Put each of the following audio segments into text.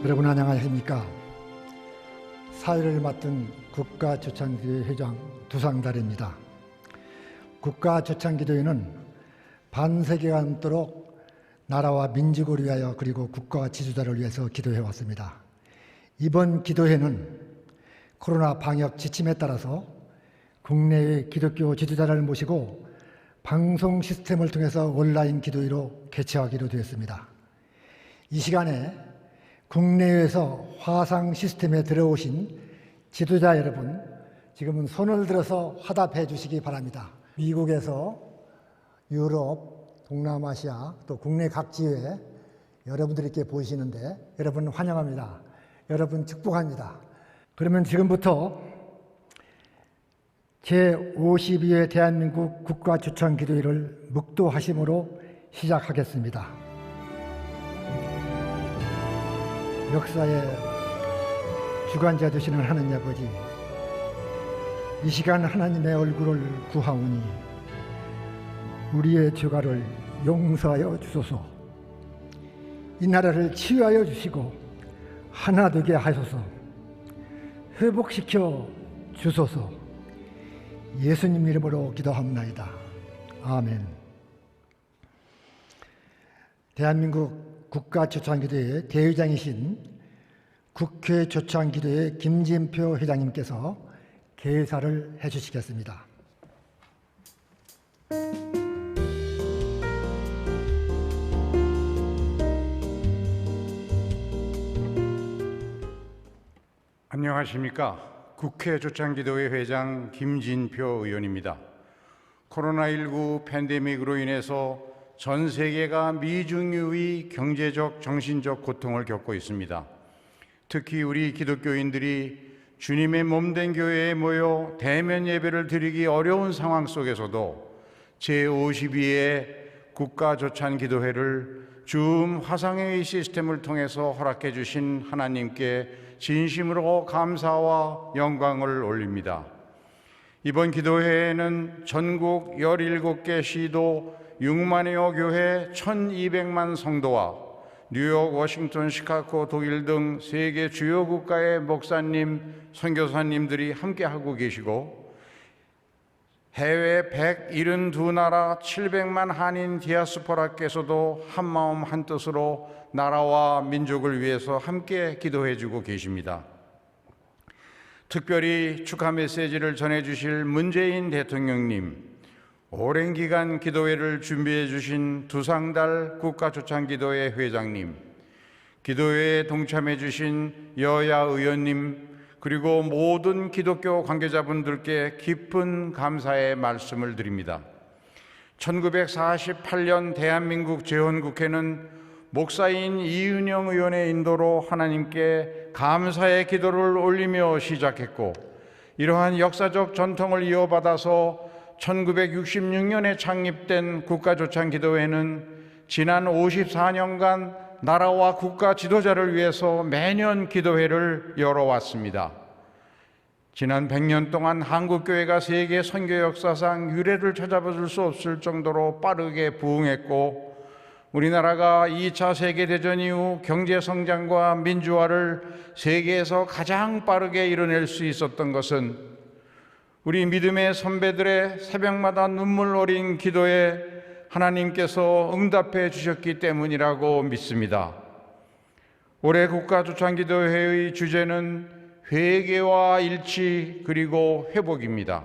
여러분 안녕하십니까? 사회를 맡은 국가조창기도회 회장 두상달입니다. 국가조창기도회는 반세기가 넘도록 나라와 민족을 위하여 그리고 국가와 지도자를 위해서 기도해 왔습니다. 이번 기도회는 코로나 방역 지침에 따라서 국내의 기독교 지도자를 모시고 방송 시스템을 통해서 온라인 기도회로 개최하기로 되었습니다. 이 시간에 국내에서 화상 시스템에 들어오신 지도자 여러분, 지금은 손을 들어서 화답해 주시기 바랍니다. 미국에서 유럽, 동남아시아, 또 국내 각 지회 여러분들이 이렇게 보이시는데 여러분 환영합니다. 여러분 축복합니다. 그러면 지금부터 제52회 대한민국 국가조창기도회를 묵도하심으로 시작하겠습니다. 역사의 주관자 되시는 하나님 아버지, 이 시간 하나님의 얼굴을 구하오니 우리의 죄가를 용서하여 주소서. 이 나라를 치유하여 주시고 하나 되게 하소서. 회복시켜 주소서. 예수님 이름으로 기도합나이다. 아멘. 대한민국 국가조창기도회 대회장이신 국회 조창기도회 김진표 회장님께서 개사를 해주시겠습니다. 안녕하십니까? 국회 조창기도회 회장 김진표 의원입니다. 코로나19 팬데믹으로 인해서 전 세계가 미중유의 경제적, 정신적 고통을 겪고 있습니다. 특히 우리 기독교인들이 주님의 몸된 교회에 모여 대면 예배를 드리기 어려운 상황 속에서도 제52회 국가조창기도회를 줌 화상회의 시스템을 통해서 허락해 주신 하나님께 진심으로 감사와 영광을 올립니다. 이번 기도회에는 전국 17개 시도 6만여 교회 1200만 성도와 뉴욕, 워싱턴, 시카고, 독일 등 세계 주요 국가의 목사님, 선교사님들이 함께하고 계시고 해외 172나라 700만 한인 디아스포라께서도 한마음 한뜻으로 나라와 민족을 위해서 함께 기도해 주고 계십니다. 특별히 축하 메시지를 전해주실 문재인 대통령님, 오랜 기간 기도회를 준비해 주신 두상달 국가조창기도회 회장님, 기도회에 동참해 주신 여야 의원님, 그리고 모든 기독교 관계자분들께 깊은 감사의 말씀을 드립니다. 1948년 대한민국 재헌국회는 목사인 이은영 의원의 인도로 하나님께 감사의 기도를 올리며 시작했고, 이러한 역사적 전통을 이어받아서 1966년에 창립된 국가조창기도회는 지난 54년간 나라와 국가 지도자를 위해서 매년 기도회를 열어왔습니다. 지난 100년 동안 한국교회가 세계 선교 역사상 유례를 찾아볼 수 없을 정도로 빠르게 부흥했고, 우리나라가 2차 세계대전 이후 경제성장과 민주화를 세계에서 가장 빠르게 이뤄낼 수 있었던 것은 우리 믿음의 선배들의 새벽마다 눈물 어린 기도에 하나님께서 응답해 주셨기 때문이라고 믿습니다. 올해 국가조창기도회의 주제는 회개와 일치 그리고 회복입니다.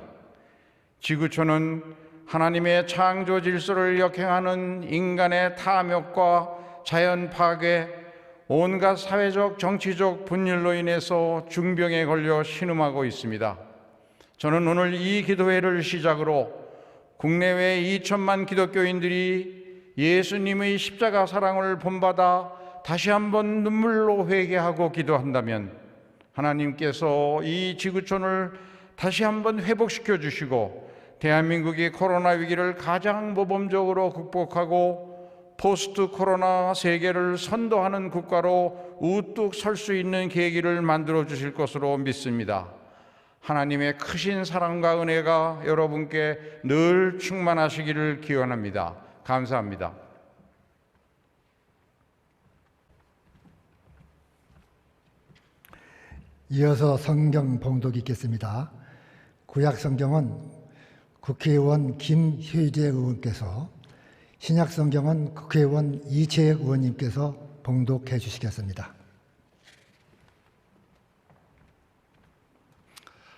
지구촌은 하나님의 창조 질서를 역행하는 인간의 탐욕과 자연 파괴, 온갖 사회적 정치적 분열로 인해서 중병에 걸려 신음하고 있습니다. 저는 오늘 이 기도회를 시작으로 국내외 2천만 기독교인들이 예수님의 십자가 사랑을 본받아 다시 한번 눈물로 회개하고 기도한다면 하나님께서 이 지구촌을 다시 한번 회복시켜 주시고 대한민국이 코로나 위기를 가장 모범적으로 극복하고 포스트 코로나 세계를 선도하는 국가로 우뚝 설 수 있는 계기를 만들어 주실 것으로 믿습니다. 하나님의 크신 사랑과 은혜가 여러분께 늘 충만하시기를 기원합니다. 감사합니다. 이어서 성경 봉독이 있겠습니다. 구약 성경은 국회의원 김효재 의원께서, 신약 성경은 국회의원 이채혁 의원님께서 봉독해 주시겠습니다.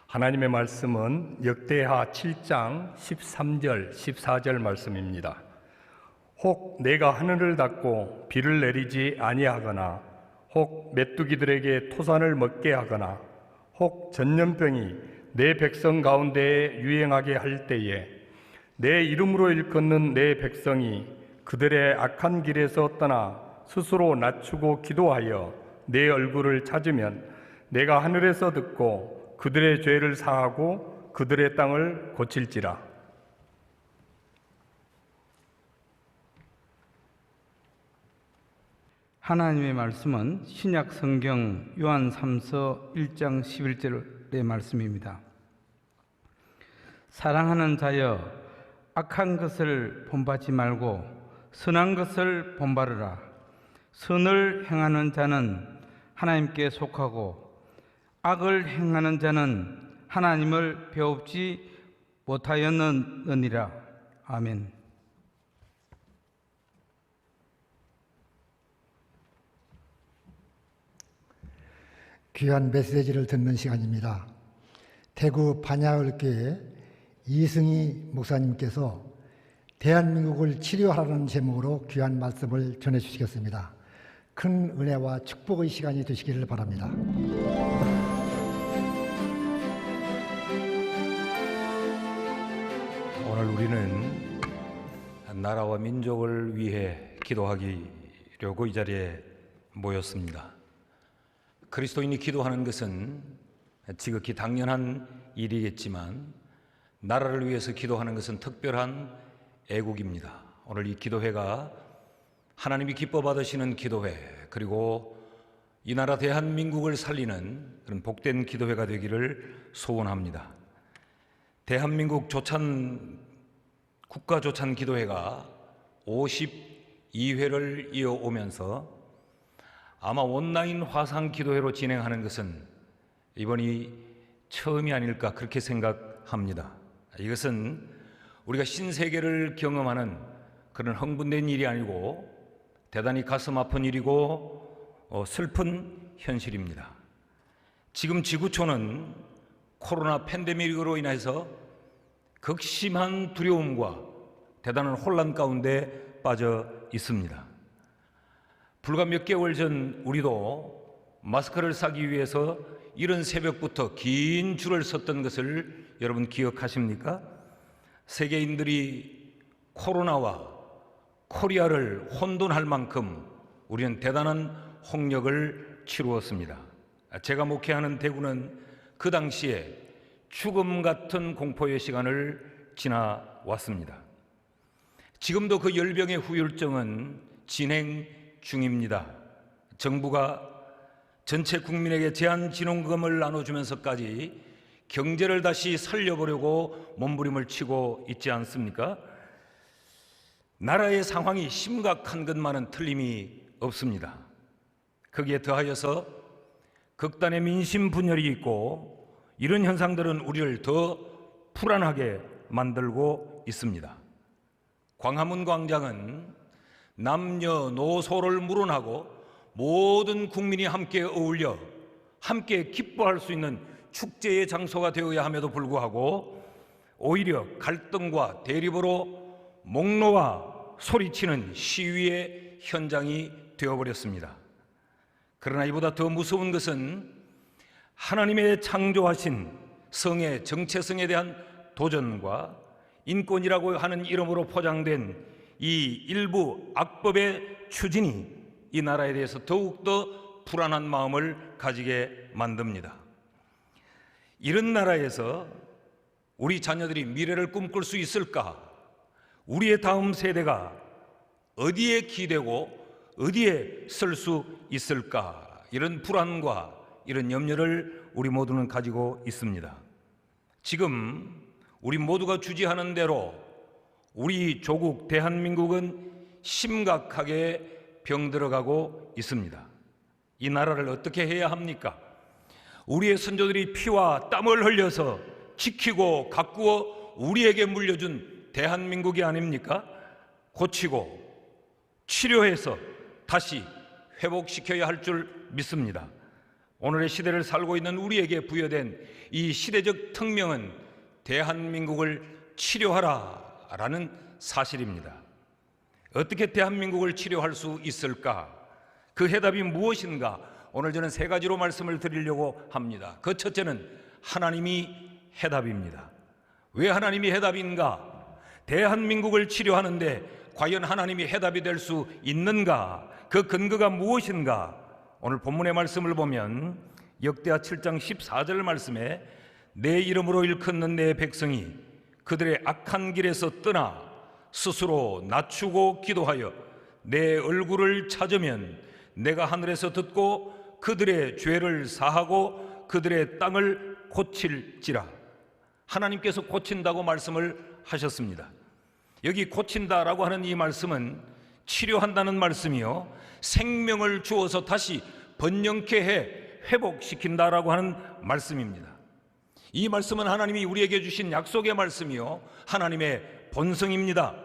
하나님의 말씀은 역대하 7장 13절 14절 말씀입니다. 혹 내가 하늘을 닫고 비를 내리지 아니하거나, 혹 메뚜기들에게 토산을 먹게 하거나, 혹 전염병이 내 백성 가운데에 유행하게 할 때에 내 이름으로 일컫는 내 백성이 그들의 악한 길에서 떠나 스스로 낮추고 기도하여 내 얼굴을 찾으면 내가 하늘에서 듣고 그들의 죄를 사하고 그들의 땅을 고칠지라. 하나님의 말씀은 신약 성경 요한 3서 1장 11절의 말씀입니다. 사랑하는 자여, 악한 것을 본받지 말고 선한 것을 본받으라. 선을 행하는 자는 하나님께 속하고 악을 행하는 자는 하나님을 배웁지 못하였느니라. 아멘. 귀한 메시지를 듣는 시간입니다. 대구 반야을교회 이승희 목사님께서 대한민국을 치료하라는 제목으로 귀한 말씀을 전해주시겠습니다. 큰 은혜와 축복의 시간이 되시기를 바랍니다. 오늘 우리는 나라와 민족을 위해 기도하기려고 이 자리에 모였습니다. 그리스도인이 기도하는 것은 지극히 당연한 일이겠지만 나라를 위해서 기도하는 것은 특별한 애국입니다. 오늘 이 기도회가 하나님이 기뻐 받으시는 기도회, 그리고 이 나라 대한민국을 살리는 그런 복된 기도회가 되기를 소원합니다. 대한민국 국가조찬 기도회가 52회를 이어오면서 아마 온라인 화상 기도회로 진행하는 것은 이번이 처음이 아닐까 그렇게 생각합니다. 이것은 우리가 신세계를 경험하는 그런 흥분된 일이 아니고 대단히 가슴 아픈 일이고 슬픈 현실입니다. 지금 지구촌은 코로나 팬데믹으로 인해서 극심한 두려움과 대단한 혼란 가운데 빠져 있습니다. 불과 몇 개월 전 우리도 마스크를 사기 위해서 이른 새벽부터 긴 줄을 섰던 것을 여러분 기억하십니까? 세계인들이 코로나와 코리아를 혼돈할 만큼 우리는 대단한 홍역을 치루었습니다. 제가 목회하는 대구는 그 당시에 죽음 같은 공포의 시간을 지나왔습니다. 지금도 그 열병의 후유증은 진행 중입니다. 정부가 전체 국민에게 제한진흥금을 나눠주면서까지 경제를 다시 살려보려고 몸부림을 치고 있지 않습니까? 나라의 상황이 심각한 것만은 틀림이 없습니다. 거기에 더하여서 극단의 민심 분열이 있고 이런 현상들은 우리를 더 불안하게 만들고 있습니다. 광화문 광장은 남녀노소를 물어나고 모든 국민이 함께 어울려 함께 기뻐할 수 있는 축제의 장소가 되어야 함에도 불구하고 오히려 갈등과 대립으로 목 놓아 소리치는 시위의 현장이 되어버렸습니다. 그러나 이보다 더 무서운 것은 하나님의 창조하신 성의 정체성에 대한 도전과 인권이라고 하는 이름으로 포장된 이 일부 악법의 추진이 이 나라에 대해서 더욱더 불안한 마음을 가지게 만듭니다. 이런 나라에서 우리 자녀들이 미래를 꿈꿀 수 있을까? 우리의 다음 세대가 어디에 기대고 어디에 설 수 있을까? 이런 불안과 이런 염려를 우리 모두는 가지고 있습니다. 지금 우리 모두가 주지하는 대로 우리 조국 대한민국은 심각하게 병들어가고 있습니다. 이 나라를 어떻게 해야 합니까? 우리의 선조들이 피와 땀을 흘려서 지키고 가꾸어 우리에게 물려준 대한민국이 아닙니까? 고치고 치료해서 다시 회복시켜야 할 줄 믿습니다. 오늘의 시대를 살고 있는 우리에게 부여된 이 시대적 특명은 대한민국을 치료하라라는 사실입니다. 어떻게 대한민국을 치료할 수 있을까? 그 해답이 무엇인가? 오늘 저는 세 가지로 말씀을 드리려고 합니다. 그 첫째는 하나님이 해답입니다. 왜 하나님이 해답인가? 대한민국을 치료하는데 과연 하나님이 해답이 될 수 있는가? 그 근거가 무엇인가? 오늘 본문의 말씀을 보면 역대하 7장 14절 말씀에 내 이름으로 일컫는 내 백성이 그들의 악한 길에서 떠나 스스로 낮추고 기도하여 내 얼굴을 찾으면 내가 하늘에서 듣고 그들의 죄를 사하고 그들의 땅을 고칠지라. 하나님께서 고친다고 말씀을 하셨습니다. 여기 고친다라고 하는 이 말씀은 치료한다는 말씀이요, 생명을 주어서 다시 번영케 해 회복시킨다라고 하는 말씀입니다. 이 말씀은 하나님이 우리에게 주신 약속의 말씀이요, 하나님의 본성입니다.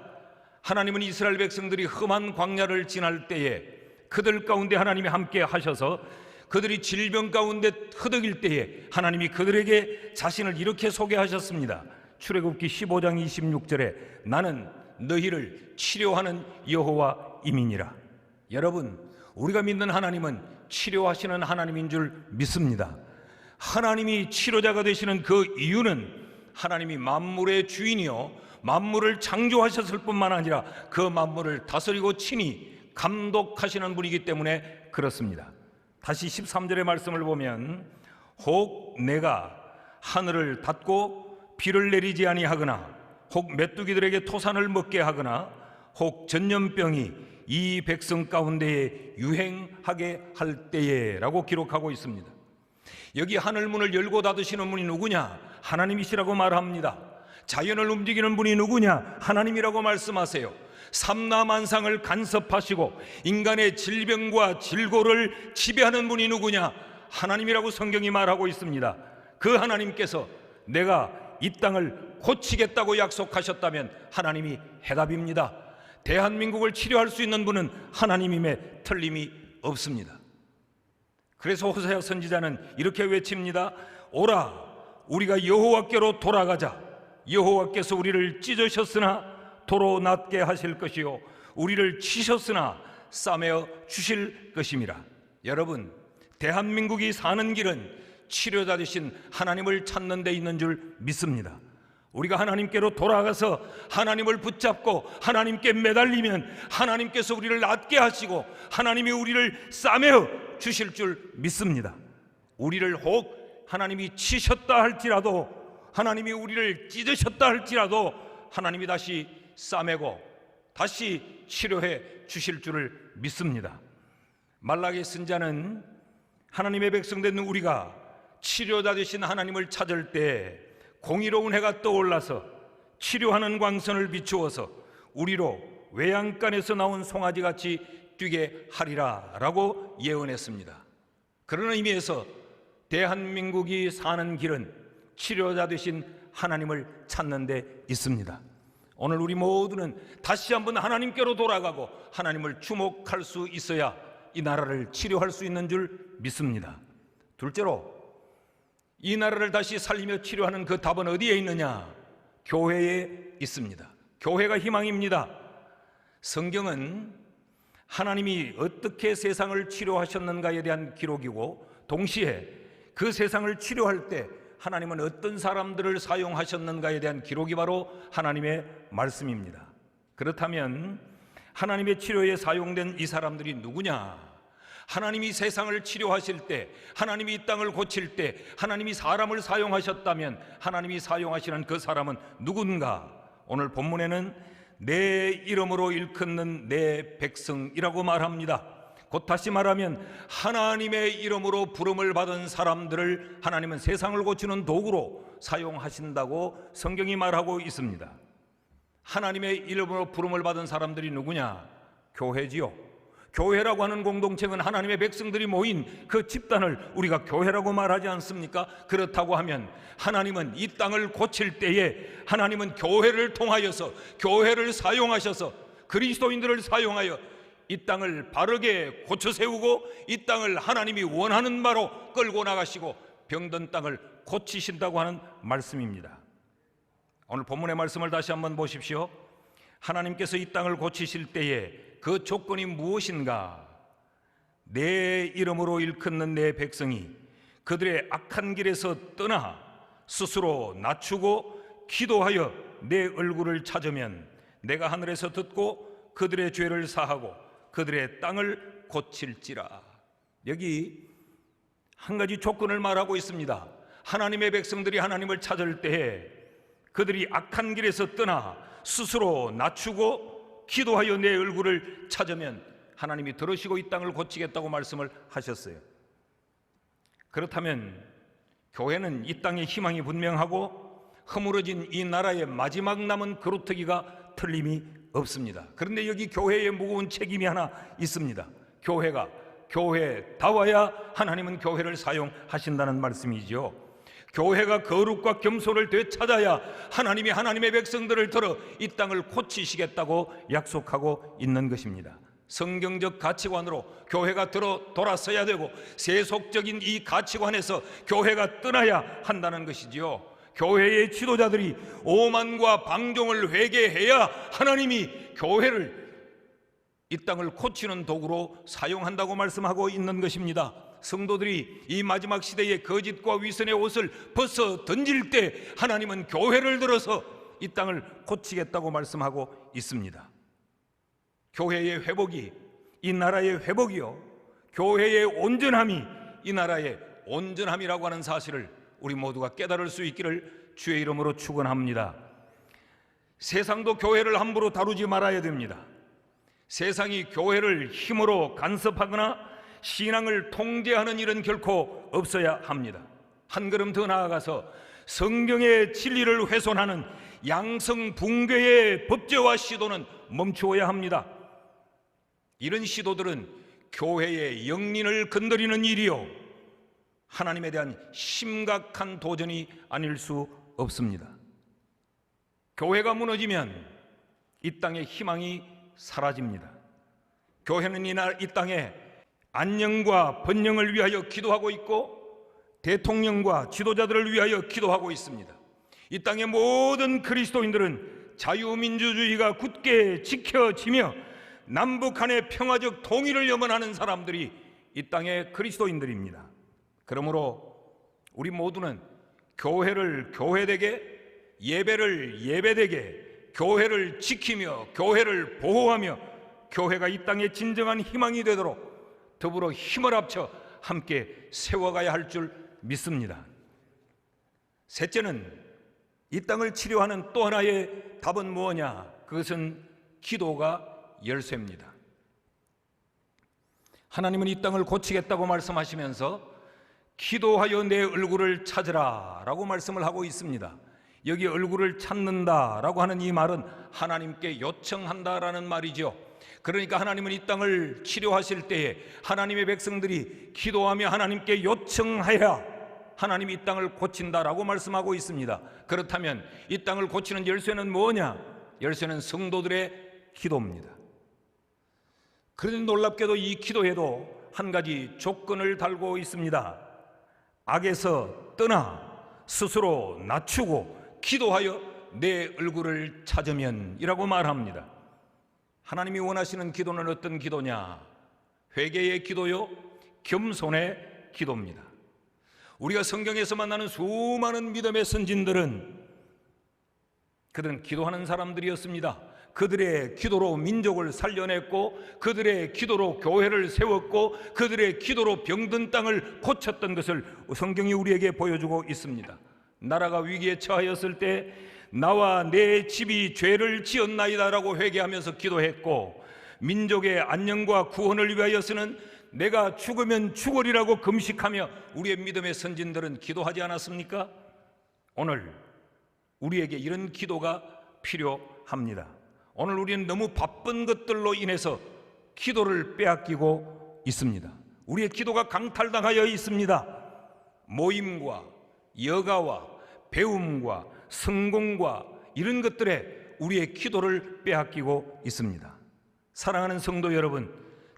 하나님은 이스라엘 백성들이 험한 광야를 지날 때에 그들 가운데 하나님이 함께 하셔서 그들이 질병 가운데 허덕일 때에 하나님이 그들에게 자신을 이렇게 소개하셨습니다. 출애굽기 15장 26절에 나는 너희를 치료하는 여호와임이니라. 여러분, 우리가 믿는 하나님은 치료하시는 하나님인 줄 믿습니다. 하나님이 치료자가 되시는 그 이유는 하나님이 만물의 주인이요 만물을 창조하셨을 뿐만 아니라 그 만물을 다스리고 친히 감독하시는 분이기 때문에 그렇습니다. 다시 13절의 말씀을 보면 혹 내가 하늘을 닫고 비를 내리지 아니하거나 혹 메뚜기들에게 토산을 먹게 하거나 혹 전염병이 이 백성 가운데에 유행하게 할 때에 라고 기록하고 있습니다. 여기 하늘문을 열고 닫으시는 분이 누구냐? 하나님이시라고 말합니다. 자연을 움직이는 분이 누구냐? 하나님이라고 말씀하세요. 삼라만상을 간섭하시고 인간의 질병과 질고를 지배하는 분이 누구냐? 하나님이라고 성경이 말하고 있습니다. 그 하나님께서 내가 이 땅을 고치겠다고 약속하셨다면 하나님이 해답입니다. 대한민국을 치료할 수 있는 분은 하나님임에 틀림이 없습니다. 그래서 호세아 선지자는 이렇게 외칩니다. 오라, 우리가 여호와께로 돌아가자. 여호와께서 우리를 찢으셨으나 도로 낫게 하실 것이요 우리를 치셨으나 싸매어 주실 것임이라. 여러분, 대한민국이 사는 길은 치료자 되신 하나님을 찾는 데 있는 줄 믿습니다. 우리가 하나님께로 돌아가서 하나님을 붙잡고 하나님께 매달리면 하나님께서 우리를 낫게 하시고 하나님이 우리를 싸매어 주실 줄 믿습니다. 우리를 혹 하나님이 치셨다 할지라도, 하나님이 우리를 찢으셨다 할지라도 하나님이 다시 싸매고 다시 치료해 주실 줄을 믿습니다. 말라기 선지자는 하나님의 백성 된 우리가 치료자 되신 하나님을 찾을 때 공의로운 해가 떠올라서 치료하는 광선을 비추어서 우리로 외양간에서 나온 송아지같이 뛰게 하리라 라고 예언했습니다. 그런 의미에서 대한민국이 사는 길은 치료자 되신 하나님을 찾는 데 있습니다. 오늘 우리 모두는 다시 한번 하나님께로 돌아가고 하나님을 주목할 수 있어야 이 나라를 치료할 수 있는 줄 믿습니다. 둘째로, 이 나라를 다시 살리며 치료하는 그 답은 어디에 있느냐? 교회에 있습니다. 교회가 희망입니다. 성경은 하나님이 어떻게 세상을 치료하셨는가에 대한 기록이고, 동시에 그 세상을 치료할 때 하나님은 어떤 사람들을 사용하셨는가에 대한 기록이 바로 하나님의 말씀입니다. 그렇다면 하나님의 치료에 사용된 이 사람들이 누구냐? 하나님이 세상을 치료하실 때, 하나님이 이 땅을 고칠 때 하나님이 사람을 사용하셨다면 하나님이 사용하시는 그 사람은 누군가? 오늘 본문에는 내 이름으로 일컫는 내 백성이라고 말합니다. 곧 다시 말하면 하나님의 이름으로 부름을 받은 사람들을 하나님은 세상을 고치는 도구로 사용하신다고 성경이 말하고 있습니다. 하나님의 이름으로 부름을 받은 사람들이 누구냐? 교회지요. 교회라고 하는 공동체는 하나님의 백성들이 모인 그 집단을 우리가 교회라고 말하지 않습니까? 그렇다고 하면 하나님은 이 땅을 고칠 때에 하나님은 교회를 통하여서, 교회를 사용하셔서, 그리스도인들을 사용하여 이 땅을 바르게 고쳐 세우고 이 땅을 하나님이 원하는 바로 끌고 나가시고 병든 땅을 고치신다고 하는 말씀입니다. 오늘 본문의 말씀을 다시 한번 보십시오. 하나님께서 이 땅을 고치실 때에 그 조건이 무엇인가? 내 이름으로 일컫는 내 백성이 그들의 악한 길에서 떠나 스스로 낮추고 기도하여 내 얼굴을 찾으면 내가 하늘에서 듣고 그들의 죄를 사하고 그들의 땅을 고칠지라. 여기 한 가지 조건을 말하고 있습니다. 하나님의 백성들이 하나님을 찾을 때에 그들이 악한 길에서 떠나 스스로 낮추고 기도하여 내 얼굴을 찾으면 하나님이 들으시고 이 땅을 고치겠다고 말씀을 하셨어요. 그렇다면 교회는 이 땅에 희망이 분명하고 허물어진 이 나라의 마지막 남은 그루터기가 틀림이 없습니다. 그런데 여기 교회에 무거운 책임이 하나 있습니다. 교회가 교회다워야 하나님은 교회를 사용하신다는 말씀이죠. 교회가 거룩과 겸손을 되찾아야 하나님이 하나님의 백성들을 들어 이 땅을 고치시겠다고 약속하고 있는 것입니다. 성경적 가치관으로 교회가 돌아서야 되고 세속적인 이 가치관에서 교회가 떠나야 한다는 것이지요. 교회의 지도자들이 오만과 방종을 회개해야 하나님이 교회를 이 땅을 고치는 도구로 사용한다고 말씀하고 있는 것입니다. 성도들이 이 마지막 시대의 거짓과 위선의 옷을 벗어 던질 때 하나님은 교회를 들어서 이 땅을 고치겠다고 말씀하고 있습니다. 교회의 회복이 이 나라의 회복이요, 교회의 온전함이 이 나라의 온전함이라고 하는 사실을 우리 모두가 깨달을 수 있기를 주의 이름으로 축원합니다. 세상도 교회를 함부로 다루지 말아야 됩니다. 세상이 교회를 힘으로 간섭하거나 신앙을 통제하는 일은 결코 없어야 합니다. 한 걸음 더 나아가서 성경의 진리를 훼손하는 양성붕괴의 법제화 시도는 멈추어야 합니다. 이런 시도들은 교회의 영린을 건드리는 일이요, 하나님에 대한 심각한 도전이 아닐 수 없습니다. 교회가 무너지면 이 땅의 희망이 사라집니다. 교회는 이 땅에 안녕과 번영을 위하여 기도하고 있고 대통령과 지도자들을 위하여 기도하고 있습니다. 이 땅의 모든 그리스도인들은 자유민주주의가 굳게 지켜지며 남북 간의 평화적 통일을 염원하는 사람들이 이 땅의 그리스도인들입니다. 그러므로 우리 모두는 교회를 교회되게, 예배를 예배되게, 교회를 지키며 교회를 보호하며 교회가 이 땅의 진정한 희망이 되도록 더불어 힘을 합쳐 함께 세워가야 할 줄 믿습니다. 셋째는 이 땅을 치료하는 또 하나의 답은 무엇냐? 그것은 기도가 열쇠입니다. 하나님은 이 땅을 고치겠다고 말씀하시면서 기도하여 내 얼굴을 찾으라 라고 말씀을 하고 있습니다. 여기 얼굴을 찾는다라고 하는 이 말은 하나님께 요청한다라는 말이죠. 그러니까 하나님은 이 땅을 치료하실 때에 하나님의 백성들이 기도하며 하나님께 요청해야 하나님이 이 땅을 고친다라고 말씀하고 있습니다. 그렇다면 이 땅을 고치는 열쇠는 뭐냐? 열쇠는 성도들의 기도입니다. 그런데 놀랍게도 이 기도에도 한 가지 조건을 달고 있습니다. 악에서 떠나 스스로 낮추고 기도하여 내 얼굴을 찾으면 이라고 말합니다. 하나님이 원하시는 기도는 어떤 기도냐? 회개의 기도요, 겸손의 기도입니다. 우리가 성경에서 만나는 수많은 믿음의 선진들은 그들은 기도하는 사람들이었습니다. 그들의 기도로 민족을 살려냈고 그들의 기도로 교회를 세웠고 그들의 기도로 병든 땅을 고쳤던 것을 성경이 우리에게 보여주고 있습니다. 나라가 위기에 처하였을 때 나와 내 집이 죄를 지었나이다라고 회개하면서 기도했고, 민족의 안녕과 구원을 위하여서는 내가 죽으면 죽으리라고 금식하며 우리의 믿음의 선진들은 기도하지 않았습니까? 오늘 우리에게 이런 기도가 필요합니다. 오늘 우리는 너무 바쁜 것들로 인해서 기도를 빼앗기고 있습니다. 우리의 기도가 강탈당하여 있습니다. 모임과 여가와 배움과 성공과 이런 것들에 우리의 기도를 빼앗기고 있습니다. 사랑하는 성도 여러분,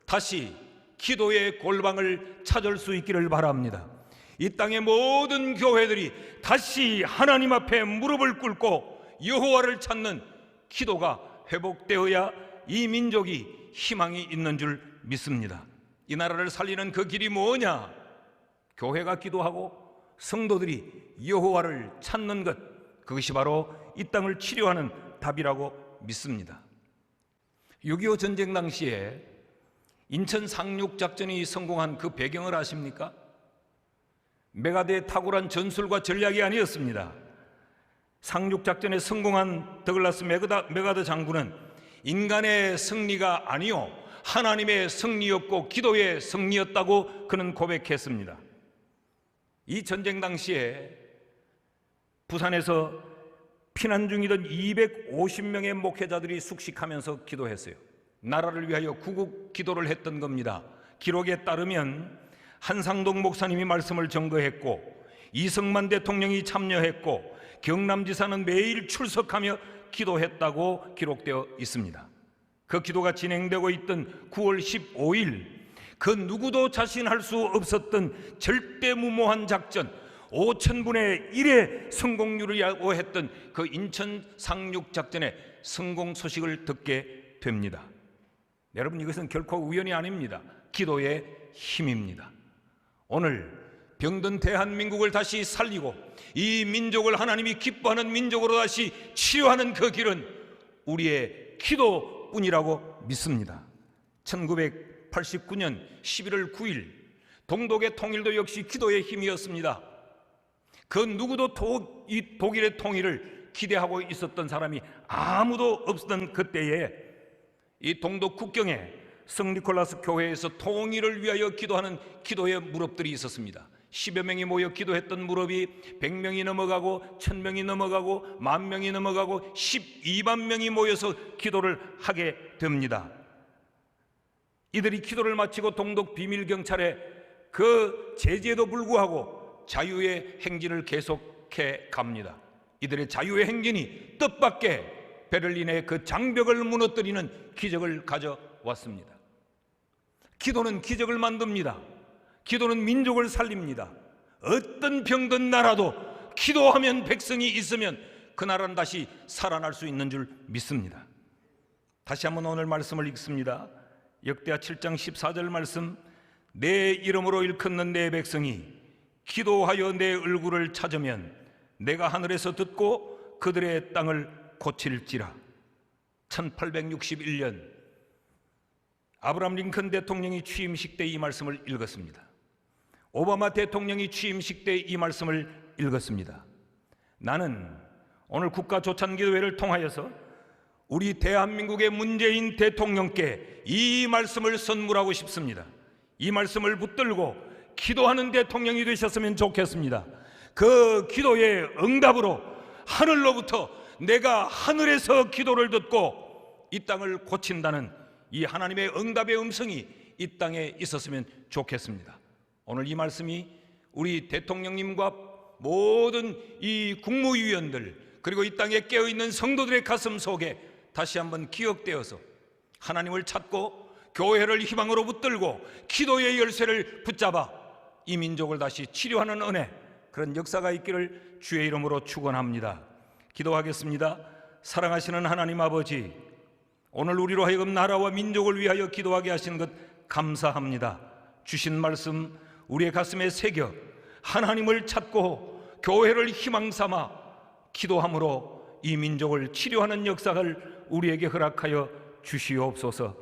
다시 기도의 골방을 찾을 수 있기를 바랍니다. 이 땅의 모든 교회들이 다시 하나님 앞에 무릎을 꿇고 여호와를 찾는 기도가 회복되어야 이 민족이 희망이 있는 줄 믿습니다. 이 나라를 살리는 그 길이 뭐냐? 교회가 기도하고 성도들이 여호와를 찾는 것, 그것이 바로 이 땅을 치료하는 답이라고 믿습니다. 6.25 전쟁 당시에 인천 상륙작전이 성공한 그 배경을 아십니까? 메가드의 탁월한 전술과 전략이 아니었습니다. 상륙작전에 성공한 더글라스 메가드 장군은 인간의 승리가 아니요 하나님의 승리였고 기도의 승리였다고 그는 고백했습니다. 이 전쟁 당시에 부산에서 피난 중이던 250명의 목회자들이 숙식하면서 기도했어요. 나라를 위하여 구국 기도를 했던 겁니다. 기록에 따르면 한상동 목사님이 말씀을 증거했고 이승만 대통령이 참여했고 경남지사는 매일 출석하며 기도했다고 기록되어 있습니다. 그 기도가 진행되고 있던 9월 15일 그 누구도 자신할 수 없었던 절대무모한 작전 5,000분의 1의 성공률이라고 했던 그 인천 상륙작전의 성공 소식을 듣게 됩니다. 여러분, 이것은 결코 우연이 아닙니다. 기도의 힘입니다. 오늘 병든 대한민국을 다시 살리고 이 민족을 하나님이 기뻐하는 민족으로 다시 치료하는 그 길은 우리의 기도뿐이라고 믿습니다. 1989년 11월 9일 동독의 통일도 역시 기도의 힘이었습니다. 그 누구도 이 독일의 통일을 기대하고 있었던 사람이 아무도 없었던 그때에 이 동독 국경에 성니콜라스 교회에서 통일을 위하여 기도하는 기도의 무렵들이 있었습니다. 10여 명이 모여 기도했던 무렵이 100명이 넘어가고 1000명이 넘어가고 10,000명이 넘어가고 12만 명이 모여서 기도를 하게 됩니다. 이들이 기도를 마치고 동독 비밀경찰에 그 제재에도 불구하고 자유의 행진을 계속해 갑니다. 이들의 자유의 행진이 뜻밖의 베를린의 그 장벽을 무너뜨리는 기적을 가져왔습니다. 기도는 기적을 만듭니다. 기도는 민족을 살립니다. 어떤 병든 나라도 기도하면 백성이 있으면 그 나라는 다시 살아날 수 있는 줄 믿습니다. 다시 한번 오늘 말씀을 읽습니다. 역대하 7장 14절 말씀, 내 이름으로 일컫는 내 백성이 기도하여 내 얼굴을 찾으면 내가 하늘에서 듣고 그들의 땅을 고칠지라. 1861년 아브라함 링컨 대통령이 취임식 때 이 말씀을 읽었습니다. 오바마 대통령이 취임식 때 이 말씀을 읽었습니다. 나는 오늘 국가조찬기도회를 통하여서 우리 대한민국의 문재인 대통령께 이 말씀을 선물하고 싶습니다. 이 말씀을 붙들고 기도하는 대통령이 되셨으면 좋겠습니다. 그 기도의 응답으로 하늘로부터 내가 하늘에서 기도를 듣고 이 땅을 고친다는 이 하나님의 응답의 음성이 이 땅에 있었으면 좋겠습니다. 오늘 이 말씀이 우리 대통령님과 모든 이 국무위원들 그리고 이 땅에 깨어있는 성도들의 가슴 속에 다시 한번 기억되어서 하나님을 찾고 교회를 희망으로 붙들고 기도의 열쇠를 붙잡아 이 민족을 다시 치료하는 은혜, 그런 역사가 있기를 주의 이름으로 축원합니다. 기도하겠습니다. 사랑하시는 하나님 아버지, 오늘 우리로 하여금 나라와 민족을 위하여 기도하게 하신 것 감사합니다. 주신 말씀 우리의 가슴에 새겨 하나님을 찾고 교회를 희망 삼아 기도함으로 이 민족을 치료하는 역사를 우리에게 허락하여 주시옵소서.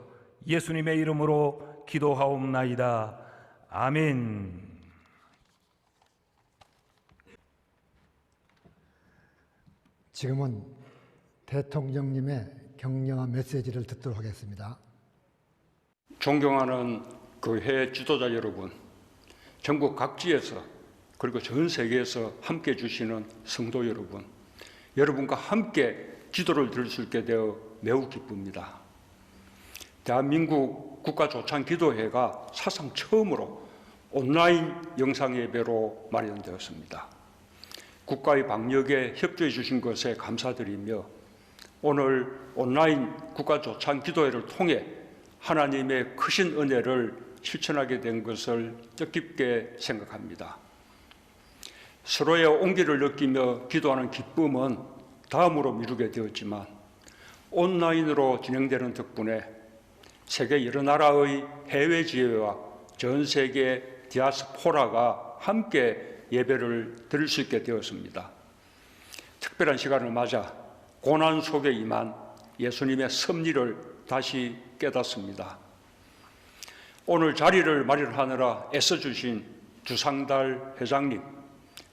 예수님의 이름으로 기도하옵나이다. 아멘. 지금은 대통령님의 격려한 메시지를 듣도록 하겠습니다. 존경하는 교회 지도자 여러분, 전국 각지에서 그리고 전 세계에서 함께 해주시는 성도 여러분, 여러분과 함께 기도를 드릴 수 있게 되어 매우 기쁩니다. 대한민국 국가조창기도회가 사상 처음으로 온라인 영상예배로 마련되었습니다. 국가의 방역에 협조해 주신 것에 감사드리며 오늘 온라인 국가조창기도회를 통해 하나님의 크신 은혜를 실천하게 된 것을 뜻깊게 생각합니다. 서로의 온기를 느끼며 기도하는 기쁨은 다음으로 미루게 되었지만 온라인으로 진행되는 덕분에 세계 여러 나라의 해외 지회와 전 세계 디아스포라가 함께 예배를 드릴 수 있게 되었습니다. 특별한 시간을 맞아 고난 속에 임한 예수님의 섭리를 다시 깨닫습니다. 오늘 자리를 마련하느라 애써주신 주상달 회장님,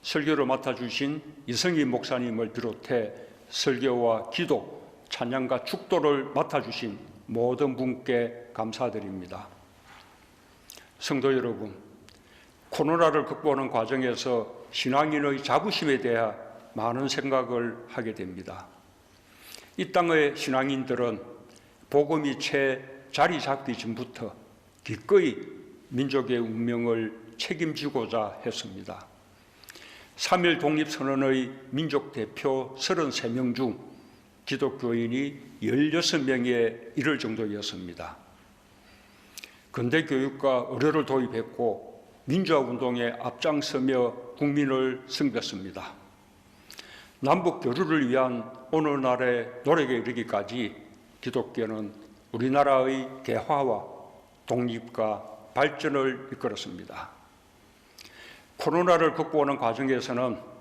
설교를 맡아주신 이성희 목사님을 비롯해 설교와 기도, 찬양과 축도를 맡아주신 모든 분께 감사드립니다. 성도 여러분, 코로나를 극복하는 과정에서 신앙인의 자부심에 대해 많은 생각을 하게 됩니다. 이 땅의 신앙인들은 복음이 채 자리 잡기 전부터 기꺼이 민족의 운명을 책임지고자 했습니다. 3.1 독립선언의 민족 대표 33명 중 기독교인이 16명에 이를 정도였습니다. 근대 교육과 의료를 도입했고 민주화운동에 앞장서며 국민을 섬겼습니다. 남북 교류를 위한 오늘날의 노력에 이르기까지 기독교는 우리나라의 개화와 독립과 발전을 이끌었습니다. 코로나를 극복하는 과정에서는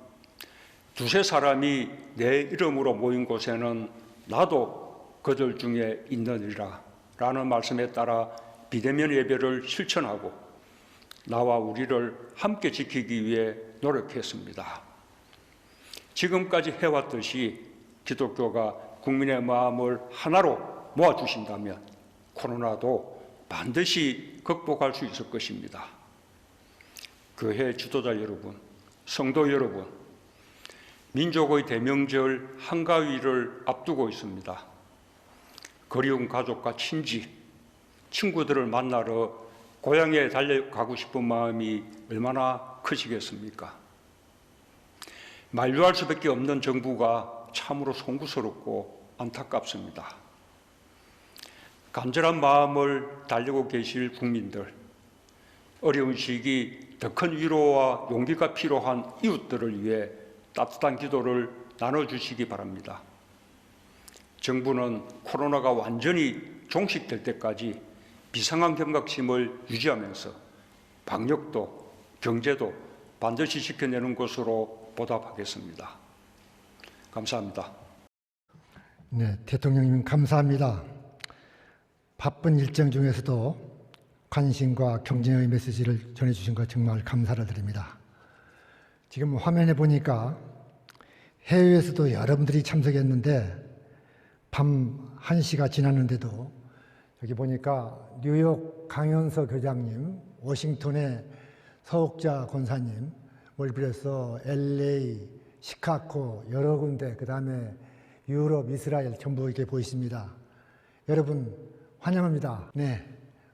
두세 사람이 내 이름으로 모인 곳에는 나도 그들 중에 있느니라 라는 말씀에 따라 비대면 예배를 실천하고 나와 우리를 함께 지키기 위해 노력했습니다. 지금까지 해왔듯이 기독교가 국민의 마음을 하나로 모아주신다면 코로나도 반드시 극복할 수 있을 것입니다. 교회 지도자 여러분, 성도 여러분, 민족의 대명절 한가위를 앞두고 있습니다. 그리운 가족과 친지, 친구들을 만나러 고향에 달려가고 싶은 마음이 얼마나 크시겠습니까? 만류할 수밖에 없는 정부가 참으로 송구스럽고 안타깝습니다. 간절한 마음을 달리고 계실 국민들, 어려운 시기 더 큰 위로와 용기가 필요한 이웃들을 위해 따뜻한 기도를 나눠주시기 바랍니다. 정부는 코로나가 완전히 종식될 때까지 비상한 경각심을 유지하면서 방역도 경제도 반드시 지켜내는 것으로 보답하겠습니다. 감사합니다. 네, 대통령님 감사합니다. 바쁜 일정 중에서도 관심과 경쟁의 메시지를 전해주신 것 정말 감사를 드립니다. 지금 화면에 보니까 해외에서도 여러분들이 참석했는데 밤 1시가 지났는데도 여기 보니까 뉴욕 강현서 교장님, 워싱턴의 서옥자 권사님, 뭘 비롯해서 LA, 시카고 여러 군데, 그 다음에 유럽, 이스라엘 전부 이렇게 보이십니다. 여러분 환영합니다. 네,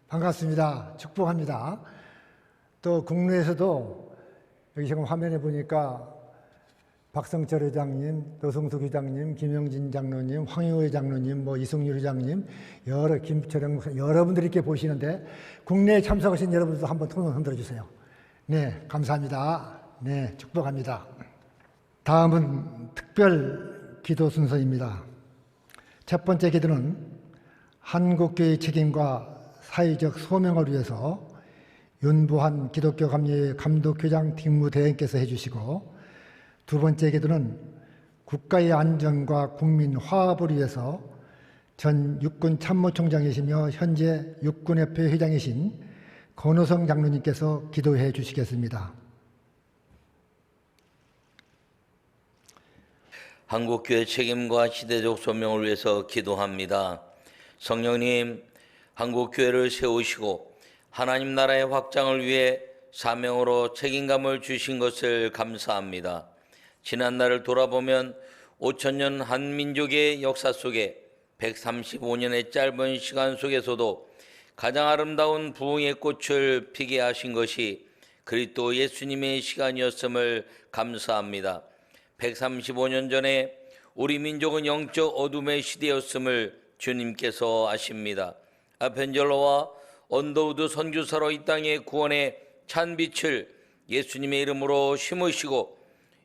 반갑습니다. 축복합니다. 또 국내에서도 여기 지금 화면에 보니까 박성철 회장님, 노성수 교장님, 김영진 장로님, 황희호 장로님, 이승률 회장님, 김철영 여러분들이 이렇게 보시는데 국내에 참석하신 여러분들도 한번 손 흔들어 주세요. 네, 감사합니다. 네, 축복합니다. 다음은 특별 기도 순서입니다. 첫 번째 기도는 한국교회의 책임과 사회적 소명을 위해서 윤부한 기독교 감리회 감독회장 직무대행께서 해주시고, 두 번째 기도는 국가의 안전과 국민 화합을 위해서 전 육군 참모총장이시며 현재 육군협회 회장이신 권호성 장로님께서 기도해 주시겠습니다. 한국교회 책임과 시대적 소명을 위해서 기도합니다. 성령님, 한국교회를 세우시고 하나님 나라의 확장을 위해 사명으로 책임감을 주신 것을 감사합니다. 지난 날을 돌아보면 5,000년 한민족의 역사 속에 135년의 짧은 시간 속에서도 가장 아름다운 부흥의 꽃을 피게 하신 것이 그리스도 예수님의 시간이었음을 감사합니다. 135년 전에 우리 민족은 영적 어둠의 시대였음을 주님께서 아십니다. 아펜젤러와 언더우드 선교사로 이 땅의 구원의 찬 빛을 예수님의 이름으로 심으시고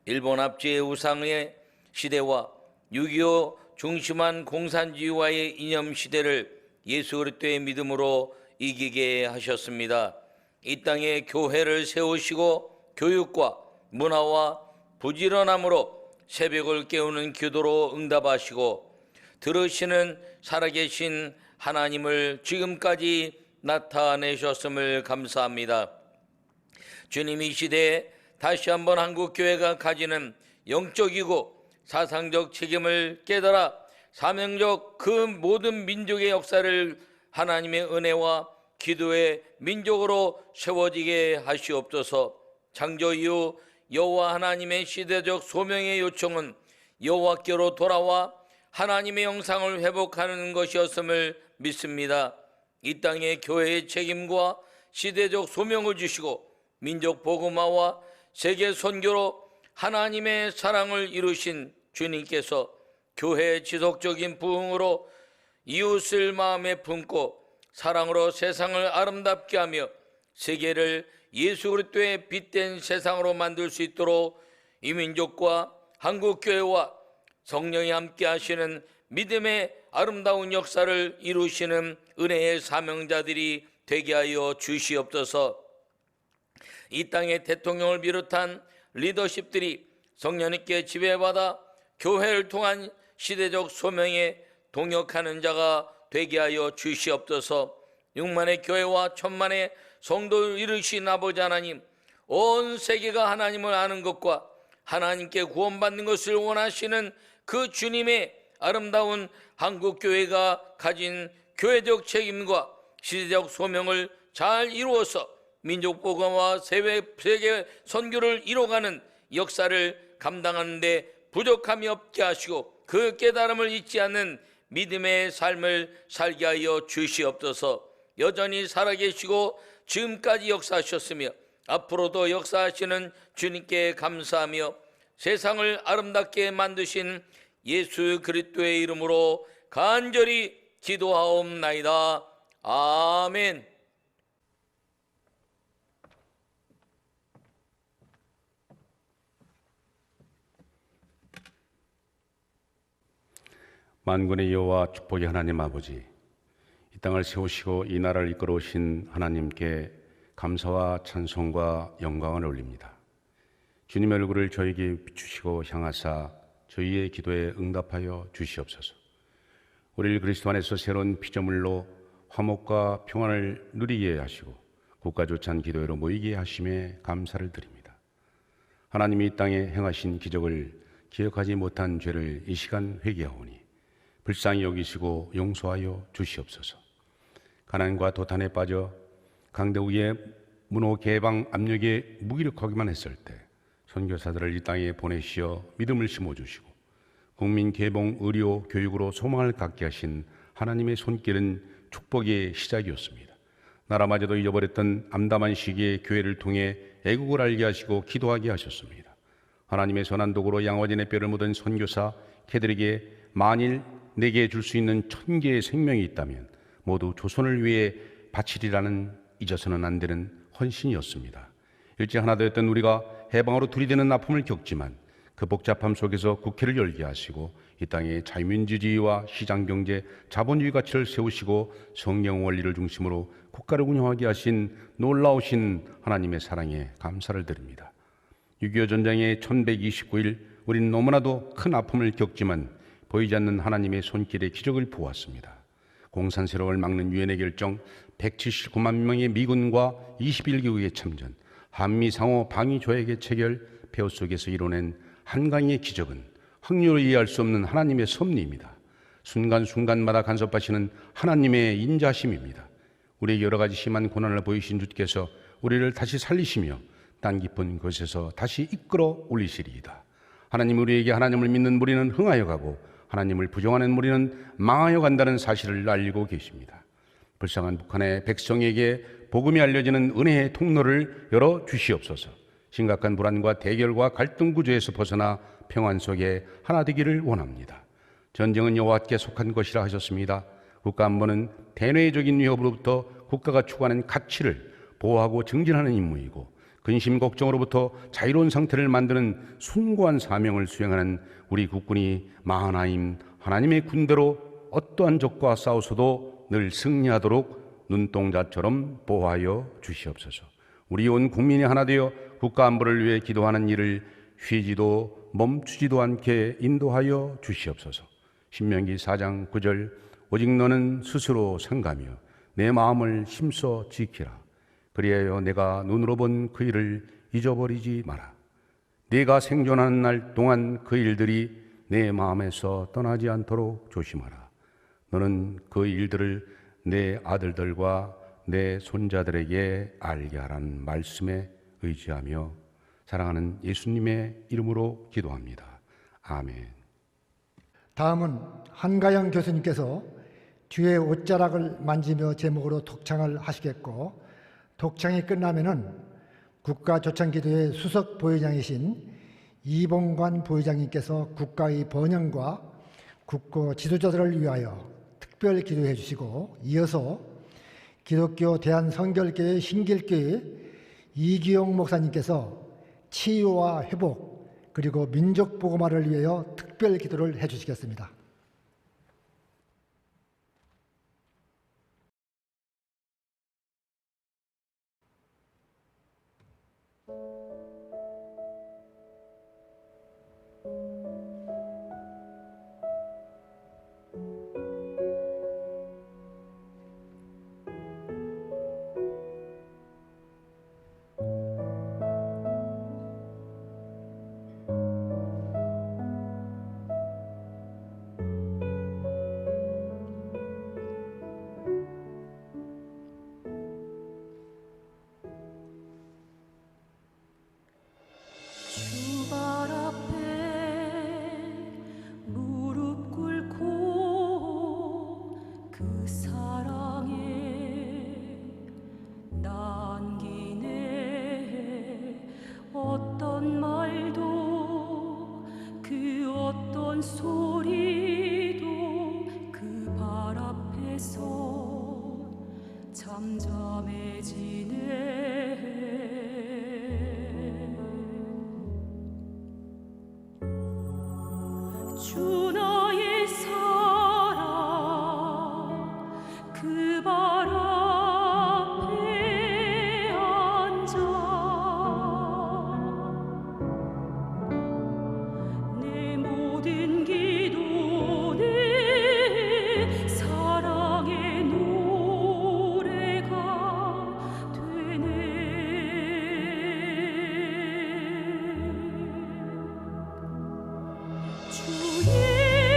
일본 압제의 우상의 시대와 6.25 중심한 공산주의와의 이념 시대를 예수 그리스도의 믿음으로 이기게 하셨습니다. 이 땅에 교회를 세우시고 교육과 문화와 부지런함으로 새벽을 깨우는 기도로 응답하시고 들으시는 살아계신 하나님을 지금까지 나타내셨음을 감사합니다. 주님, 이 시대에 다시 한번 한국교회가 가지는 영적이고 사상적 책임을 깨달아 사명적 그 모든 민족의 역사를 하나님의 은혜와 기도의 민족으로 세워지게 하시옵소서. 창조 이후 여호와 하나님의 시대적 소명의 요청은 여호와께로 돌아와 하나님의 영상을 회복하는 것이었음을 믿습니다. 이 땅에 교회의 책임과 시대적 소명을 주시고 민족 복음화와 세계 선교로 하나님의 사랑을 이루신 주님께서 교회의 지속적인 부흥으로 이웃을 마음에 품고 사랑으로 세상을 아름답게 하며 세계를 예수 그리스도의 빛된 세상으로 만들 수 있도록 이 민족과 한국교회와 성령이 함께 하시는 믿음의 아름다운 역사를 이루시는 은혜의 사명자들이 되게 하여 주시옵소서. 이 땅의 대통령을 비롯한 리더십들이 성령님께 지배받아 교회를 통한 시대적 소명에 동역하는 자가 되게 하여 주시옵소서. 6만의 교회와 1000만의 성도를 이루신 아버지 하나님, 온 세계가 하나님을 아는 것과 하나님께 구원받는 것을 원하시는 그 주님의 아름다운 한국교회가 가진 교회적 책임과 시대적 소명을 잘 이루어서 민족 복음화 세계 선교를 이뤄가는 역사를 감당하는 데 부족함이 없게 하시고 그 깨달음을 잊지 않는 믿음의 삶을 살게 하여 주시옵소서. 여전히 살아계시고 지금까지 역사하셨으며 앞으로도 역사하시는 주님께 감사하며 세상을 아름답게 만드신 예수 그리스도의 이름으로 간절히 기도하옵나이다. 아멘. 만군의 여호와 축복의 하나님 아버지, 이 땅을 세우시고 이 나라를 이끌어 오신 하나님께 감사와 찬송과 영광을 올립니다. 주님의 얼굴을 저에게 비추시고 향하사 저희의 기도에 응답하여 주시옵소서. 우리를 그리스도 안에서 새로운 피조물로 화목과 평안을 누리게 하시고 국가조찬 기도회로 모이게 하심에 감사를 드립니다. 하나님이 이 땅에 행하신 기적을 기억하지 못한 죄를 이 시간 회개하오니 불쌍히 여기시고 용서하여 주시옵소서. 가난과 도탄에 빠져 강대국의 문호 개방 압력에 무기력하기만 했을 때 선교사들을 이 땅에 보내시어 믿음을 심어주시고 국민 개봉, 의료, 교육으로 소망을 갖게 하신 하나님의 손길은 축복의 시작이었습니다. 나라마저도 잊어버렸던 암담한 시기에 교회를 통해 애국을 알게 하시고 기도하게 하셨습니다. 하나님의 선한 도구로 양화진의 뼈를 묻은 선교사 걔들에게 만일 내게 줄 수 있는 1000개의 생명이 있다면 모두 조선을 위해 바치리라는 잊어서는 안 되는 헌신이었습니다. 일제 하나 되었던 우리가 해방으로 들이대는 아픔을 겪지만 그 복잡함 속에서 국회를 열게 하시고 이 땅에 자유민주주의와 시장경제, 자본주의 가치를 세우시고 성경 원리를 중심으로 국가를 운영하게 하신 놀라우신 하나님의 사랑에 감사를 드립니다. 6.25 전쟁의 1129일 우린 너무나도 큰 아픔을 겪지만 보이지 않는 하나님의 손길의 기적을 보았습니다. 공산 세력을 막는 유엔의 결정, 179만 명의 미군과 21개국의 참전, 한미 상호 방위 조약의 체결, 폐허 속에서 이뤄낸 한강의 기적은 확률로 이해할 수 없는 하나님의 섭리입니다. 순간순간마다 간섭하시는 하나님의 인자심입니다. 우리에게 여러 가지 심한 고난을 보이신 주께서 우리를 다시 살리시며 땅 깊은 곳에서 다시 이끌어 올리시리이다. 하나님, 우리에게 하나님을 믿는 무리는 흥하여 가고 하나님을 부정하는 무리는 망하여 간다는 사실을 알고 계십니다. 불쌍한 북한의 백성에게 복음이 알려지는 은혜의 통로를 열어 주시옵소서. 심각한 불안과 대결과 갈등 구조에서 벗어나 평안 속에 하나 되기를 원합니다. 전쟁은 여호와께 속한 것이라 하셨습니다. 국가안보는 대내적인 위협으로부터 국가가 추구하는 가치를 보호하고 증진하는 임무이고, 근심 걱정으로부터 자유로운 상태를 만드는 숭고한 사명을 수행하는 우리 국군이 마하나임 하나님의 군대로 어떠한 적과 싸우서도 늘 승리하도록 눈동자처럼 보호하여 주시옵소서. 우리 온 국민이 하나 되어 국가 안보를 위해 기도하는 일을 쉬지도 멈추지도 않게 인도하여 주시옵소서. 신명기 4장 9절 오직 너는 스스로 상가며 내 마음을 힘써 지키라. 그리하여 내가 눈으로 본 그 일을 잊어버리지 마라. 네가 생존하는 날 동안 그 일들이 내 마음에서 떠나지 않도록 조심하라. 너는 그 일들을 내 아들들과 내 손자들에게 알게 하라는 말씀에 의지하며 사랑하는 예수님의 이름으로 기도합니다. 아멘. 다음은 한가영 교수님께서 주의 옷자락을 만지며 제목으로 독창을 하시겠고, 독창이 끝나면은 국가조창기도회 수석 부회장이신 이봉관 부회장님께서 국가의 번영과 국가 지도자들을 위하여 특별 기도해 주시고, 이어서 기독교 대한성결교회 신길교회 이기용 목사님께서 치유와 회복 그리고 민족 복음화를 위하여 특별 기도를 해 주시겠습니다. 주의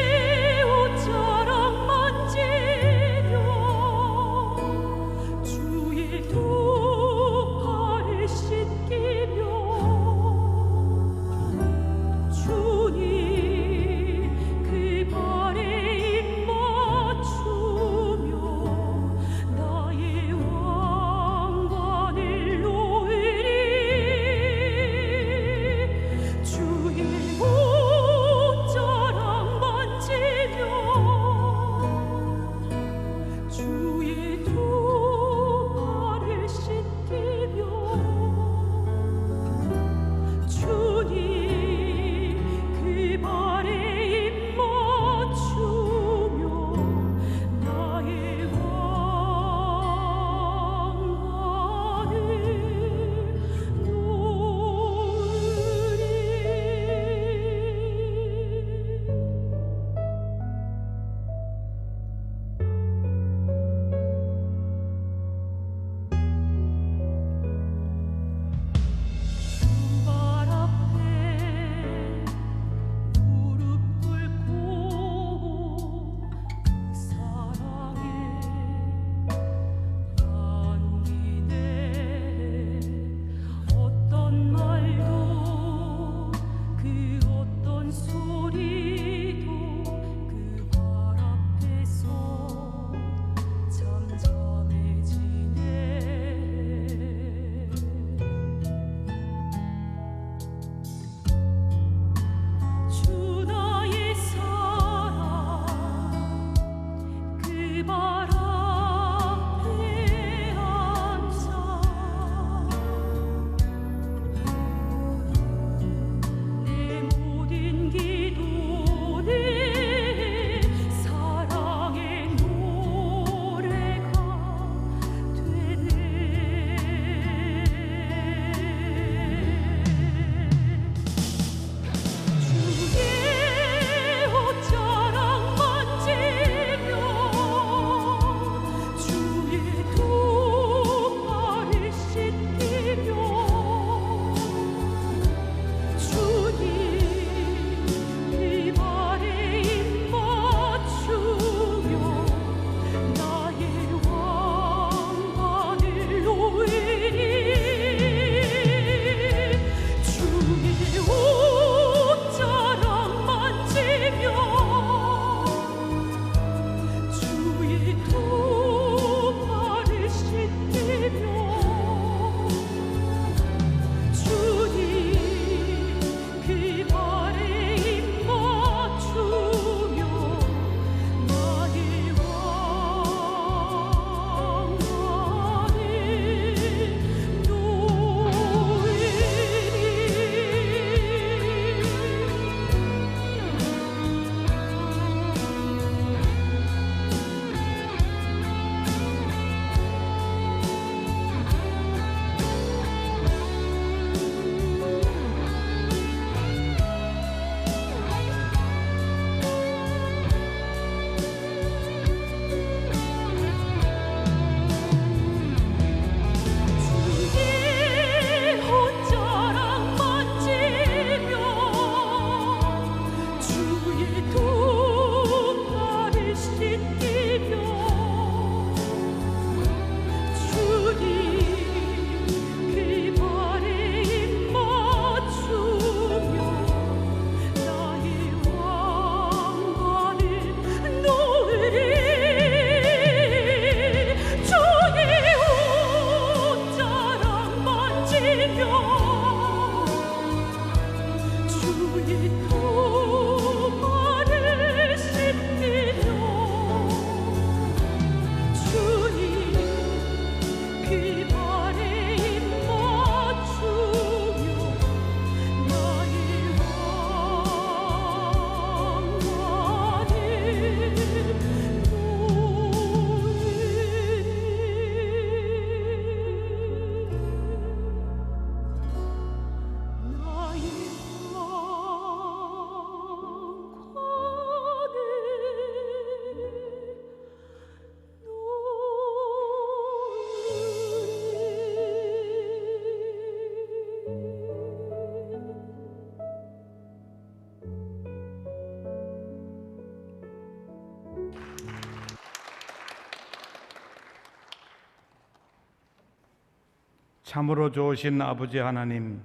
참으로 좋으신 아버지 하나님,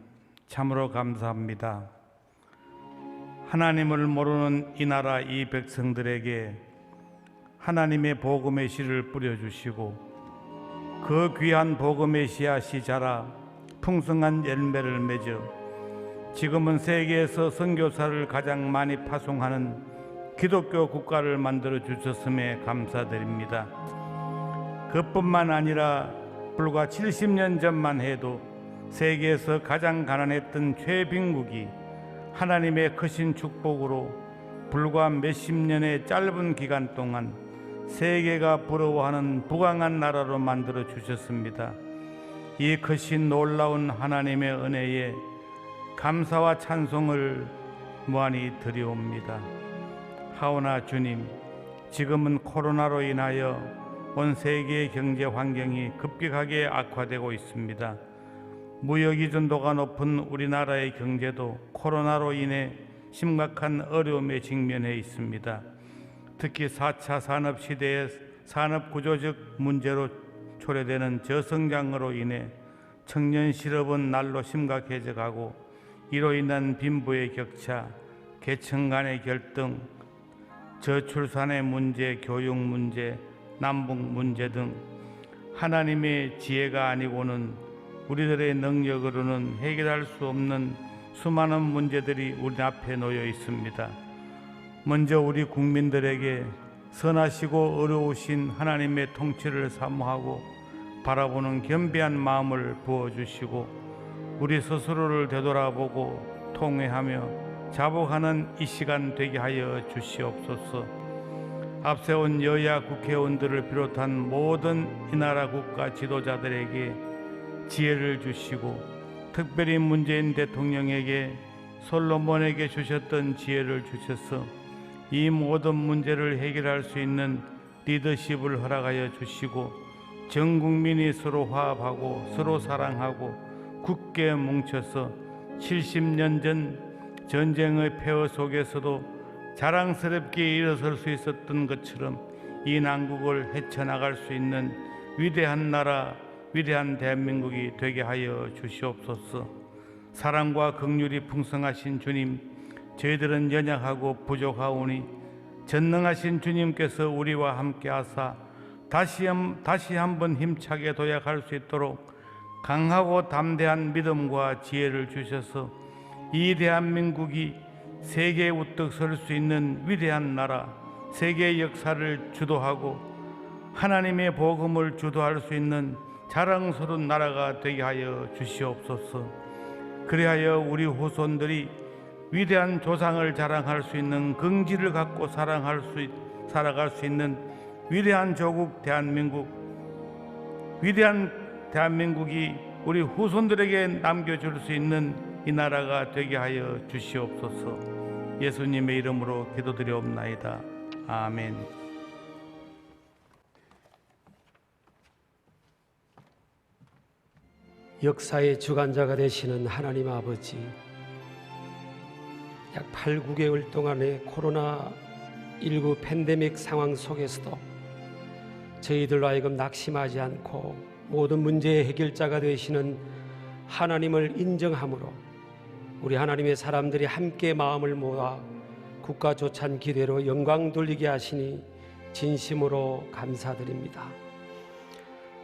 참으로 감사합니다. 하나님을 모르는 이 나라 이 백성들에게 하나님의 복음의 씨를 뿌려주시고 그 귀한 복음의 씨앗이 자라 풍성한 열매를 맺어 지금은 세계에서 선교사를 가장 많이 파송하는 기독교 국가를 만들어 주셨음에 감사드립니다. 그뿐만 아니라 불과 70년 전만 해도 세계에서 가장 가난했던 최빈국이 하나님의 크신 축복으로 불과 몇십 년의 짧은 기간 동안 세계가 부러워하는 부강한 나라로 만들어 주셨습니다. 이 크신 놀라운 하나님의 은혜에 감사와 찬송을 무한히 드리옵니다. 하오나 주님, 지금은 코로나로 인하여 온 세계의 경제 환경이 급격하게 악화되고 있습니다. 무역 의존도가 높은 우리나라의 경제도 코로나로 인해 심각한 어려움에 직면해 있습니다. 특히 4차 산업시대의 산업구조적 문제로 초래되는 저성장으로 인해 청년 실업은 날로 심각해져 가고 이로 인한 빈부의 격차, 계층 간의 결등, 저출산의 문제, 교육 문제, 남북 문제 등 하나님의 지혜가 아니고는 우리들의 능력으로는 해결할 수 없는 수많은 문제들이 우리 앞에 놓여 있습니다. 먼저 우리 국민들에게 선하시고 어려우신 하나님의 통치를 사모하고 바라보는 겸비한 마음을 부어주시고 우리 스스로를 되돌아보고 통회하며 자복하는 이 시간 되게 하여 주시옵소서. 앞세운 여야 국회의원들을 비롯한 모든 이 나라 국가 지도자들에게 지혜를 주시고 특별히 문재인 대통령에게 솔로몬에게 주셨던 지혜를 주셔서 이 모든 문제를 해결할 수 있는 리더십을 허락하여 주시고 전 국민이 서로 화합하고 서로 사랑하고 굳게 뭉쳐서 70년 전 전쟁의 폐허 속에서도 자랑스럽게 일어설 수 있었던 것처럼 이 난국을 헤쳐나갈 수 있는 위대한 나라, 위대한 대한민국이 되게 하여 주시옵소서. 사랑과 긍휼이 풍성하신 주님, 저희들은 연약하고 부족하오니 전능하신 주님께서 우리와 함께 하사 다시 한번 힘차게 도약할 수 있도록 강하고 담대한 믿음과 지혜를 주셔서 이 대한민국이 세계에 우뚝 설 수 있는 위대한 나라, 세계의 역사를 주도하고 하나님의 복음을 주도할 수 있는 자랑스러운 나라가 되게 하여 주시옵소서. 그리하여 우리 후손들이 위대한 조상을 자랑할 수 있는 긍지를 갖고 살아갈 수 있는 위대한 조국 대한민국, 위대한 대한민국이 우리 후손들에게 남겨줄 수 있는 이 나라가 되게 하여 주시옵소서. 예수님의 이름으로 기도드리옵나이다. 아멘. 역사의 주관자가 되시는 하나님 아버지, 약 8, 9개월 동안의 코로나19 팬데믹 상황 속에서도 저희들로 하여금 낙심하지 않고 모든 문제의 해결자가 되시는 하나님을 인정함으로 우리 하나님의 사람들이 함께 마음을 모아 국가 조찬 기대로 영광 돌리게 하시니 진심으로 감사드립니다.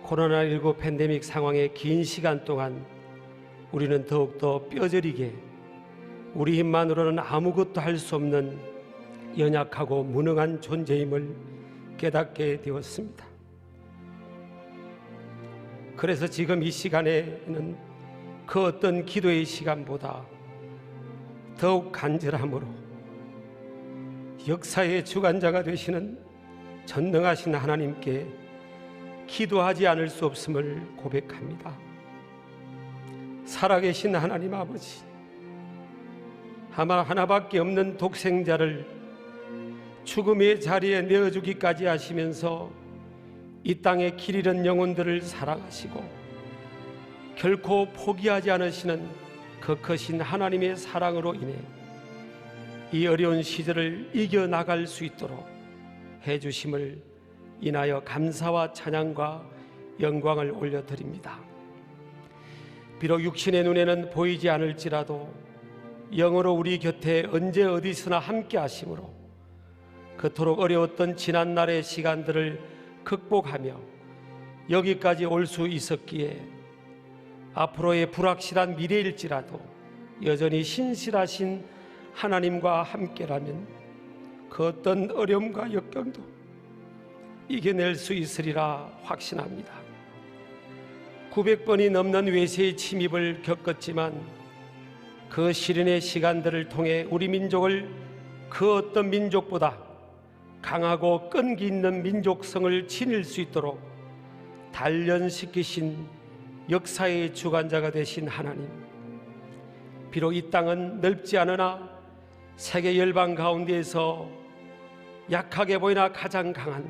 코로나19 팬데믹 상황의 긴 시간 동안 우리는 더욱더 뼈저리게 우리 힘만으로는 아무것도 할 수 없는 연약하고 무능한 존재임을 깨닫게 되었습니다. 그래서 지금 이 시간에는 그 어떤 기도의 시간보다 더욱 간절함으로 역사의 주관자가 되시는 전능하신 하나님께 기도하지 않을 수 없음을 고백합니다. 살아계신 하나님 아버지, 하나밖에 없는 독생자를 죽음의 자리에 내어주기까지 하시면서 이 땅의 길 잃은 영혼들을 사랑하시고 결코 포기하지 않으시는 그 크신 하나님의 사랑으로 인해 이 어려운 시절을 이겨나갈 수 있도록 해주심을 인하여 감사와 찬양과 영광을 올려드립니다. 비록 육신의 눈에는 보이지 않을지라도 영으로 우리 곁에 언제 어디서나 함께 하심으로 그토록 어려웠던 지난날의 시간들을 극복하며 여기까지 올 수 있었기에 앞으로의 불확실한 미래일지라도 여전히 신실하신 하나님과 함께라면 그 어떤 어려움과 역경도 이겨낼 수 있으리라 확신합니다. 900번이 넘는 외세의 침입을 겪었지만 그 시련의 시간들을 통해 우리 민족을 그 어떤 민족보다 강하고 끈기 있는 민족성을 지닐 수 있도록 단련시키신 역사의 주관자가 되신 하나님, 비록 이 땅은 넓지 않으나 세계 열방 가운데에서 약하게 보이나 가장 강한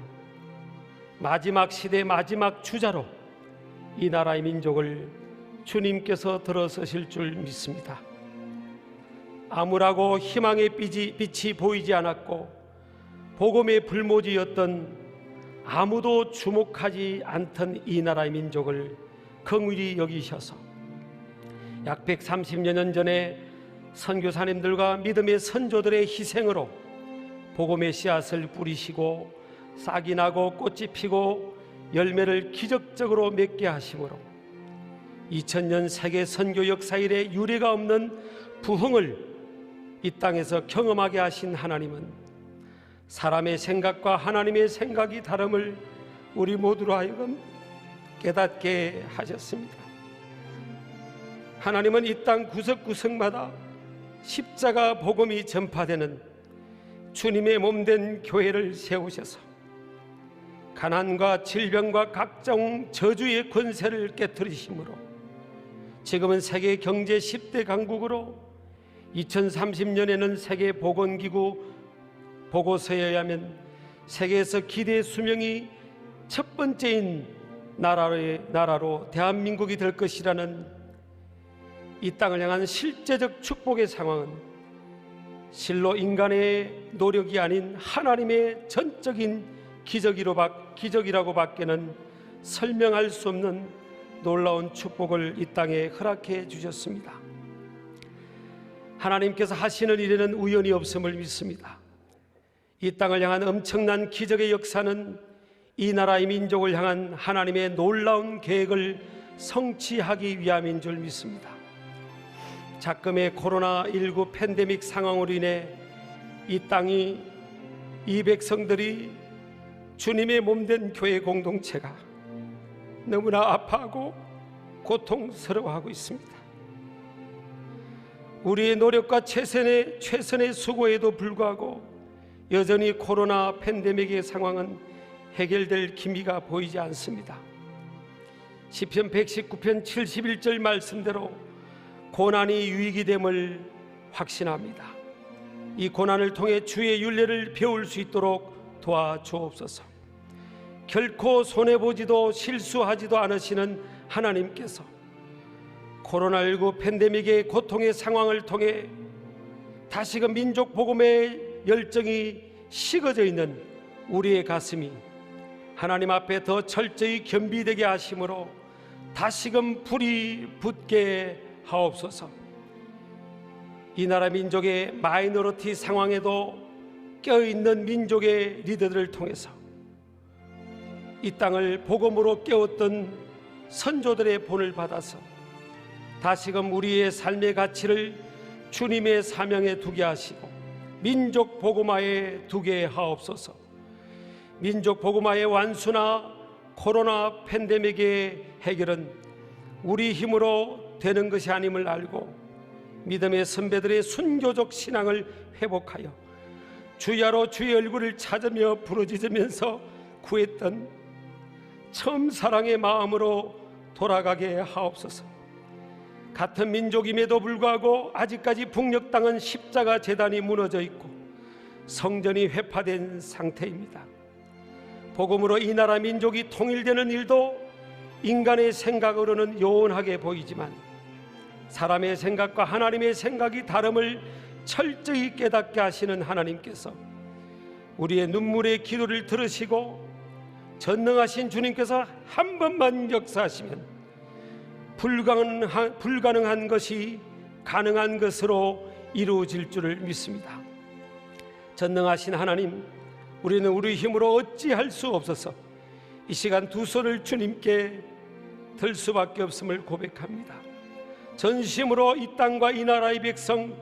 마지막 시대 마지막 주자로 이 나라의 민족을 주님께서 들어서실 줄 믿습니다. 암울하고 희망의 빛이 보이지 않았고 복음의 불모지였던 아무도 주목하지 않던 이 나라의 민족을 긍휼히 여기셔서 약 130여 년 전에 선교사님들과 믿음의 선조들의 희생으로 복음의 씨앗을 뿌리시고 싹이 나고 꽃이 피고 열매를 기적적으로 맺게 하심으로 2000년 세계 선교 역사 이래 유례가 없는 부흥을 이 땅에서 경험하게 하신 하나님은 사람의 생각과 하나님의 생각이 다름을 우리 모두로 하여금 깨닫게 하셨습니다. 하나님은 이 땅 구석구석마다 십자가 복음이 전파되는 주님의 몸된 교회를 세우셔서 가난과 질병과 각종 저주의 권세를 깨뜨리심으로 지금은 세계 경제 10대 강국으로 2030년에는 세계 보건기구 보고서에 의하면 세계에서 기대 수명이 첫 번째인 나라로 대한민국이 될 것이라는 이 땅을 향한 실제적 축복의 상황은 실로 인간의 노력이 아닌 하나님의 전적인 기적이라고 밖에는 설명할 수 없는 놀라운 축복을 이 땅에 허락해 주셨습니다. 하나님께서 하시는 일에는 우연이 없음을 믿습니다. 이 땅을 향한 엄청난 기적의 역사는 이 나라의 민족을 향한 하나님의 놀라운 계획을 성취하기 위함인 줄 믿습니다. 작금의 코로나19 팬데믹 상황으로 인해 이 땅이 이 백성들이 주님의 몸된 교회 공동체가 너무나 아파하고 고통스러워하고 있습니다. 우리의 노력과 최선의 수고에도 불구하고 여전히 코로나 팬데믹의 상황은 해결될 기미가 보이지 않습니다. 시편 119편 71절 말씀대로 고난이 유익이 됨을 확신합니다. 이 고난을 통해 주의 율례를 배울 수 있도록 도와주옵소서. 결코 손해보지도 실수하지도 않으시는 하나님께서 코로나19 팬데믹의 고통의 상황을 통해 다시금 민족 복음의 열정이 식어져 있는 우리의 가슴이 하나님 앞에 더 철저히 겸비되게 하심으로 다시금 불이 붙게 하옵소서. 이 나라 민족의 마이너리티 상황에도 껴있는 민족의 리더들을 통해서 이 땅을 복음으로 깨웠던 선조들의 본을 받아서 다시금 우리의 삶의 가치를 주님의 사명에 두게 하시고 민족 복음화에 두게 하옵소서. 민족 복음화의 완수나 코로나 팬데믹의 해결은 우리 힘으로 되는 것이 아님을 알고 믿음의 선배들의 순교적 신앙을 회복하여 주야로 주의 얼굴을 찾으며 부르짖으면서 구했던 처음 사랑의 마음으로 돌아가게 하옵소서. 같은 민족임에도 불구하고 아직까지 북녘 땅은 십자가 제단이 무너져 있고 성전이 회파된 상태입니다. 복음으로 이 나라 민족이 통일되는 일도 인간의 생각으로는 요원하게 보이지만 사람의 생각과 하나님의 생각이 다름을 철저히 깨닫게 하시는 하나님께서 우리의 눈물의 기도를 들으시고 전능하신 주님께서 한 번만 역사하시면 불가능한 것이 가능한 것으로 이루어질 줄을 믿습니다. 전능하신 하나님, 우리는 우리 힘으로 어찌할 수 없어서 이 시간 두 손을 주님께 들 수밖에 없음을 고백합니다. 전심으로 이 땅과 이 나라의 백성,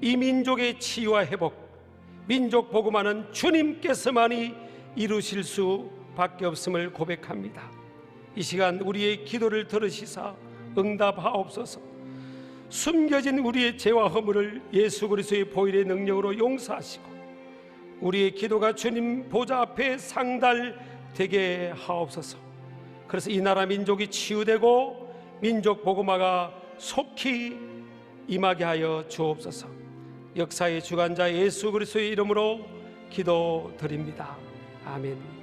이 민족의 치유와 회복, 민족 복음화는 주님께서만이 이루실 수밖에 없음을 고백합니다. 이 시간 우리의 기도를 들으시사 응답하옵소서. 숨겨진 우리의 죄와 허물을 예수 그리스도의 보혈의 능력으로 용서하시고 우리의 기도가 주님 보좌 앞에 상달되게 하옵소서. 그래서 이 나라 민족이 치유되고 민족 복음화가 속히 임하게 하여 주옵소서. 역사의 주관자 예수 그리스도의 이름으로 기도드립니다. 아멘.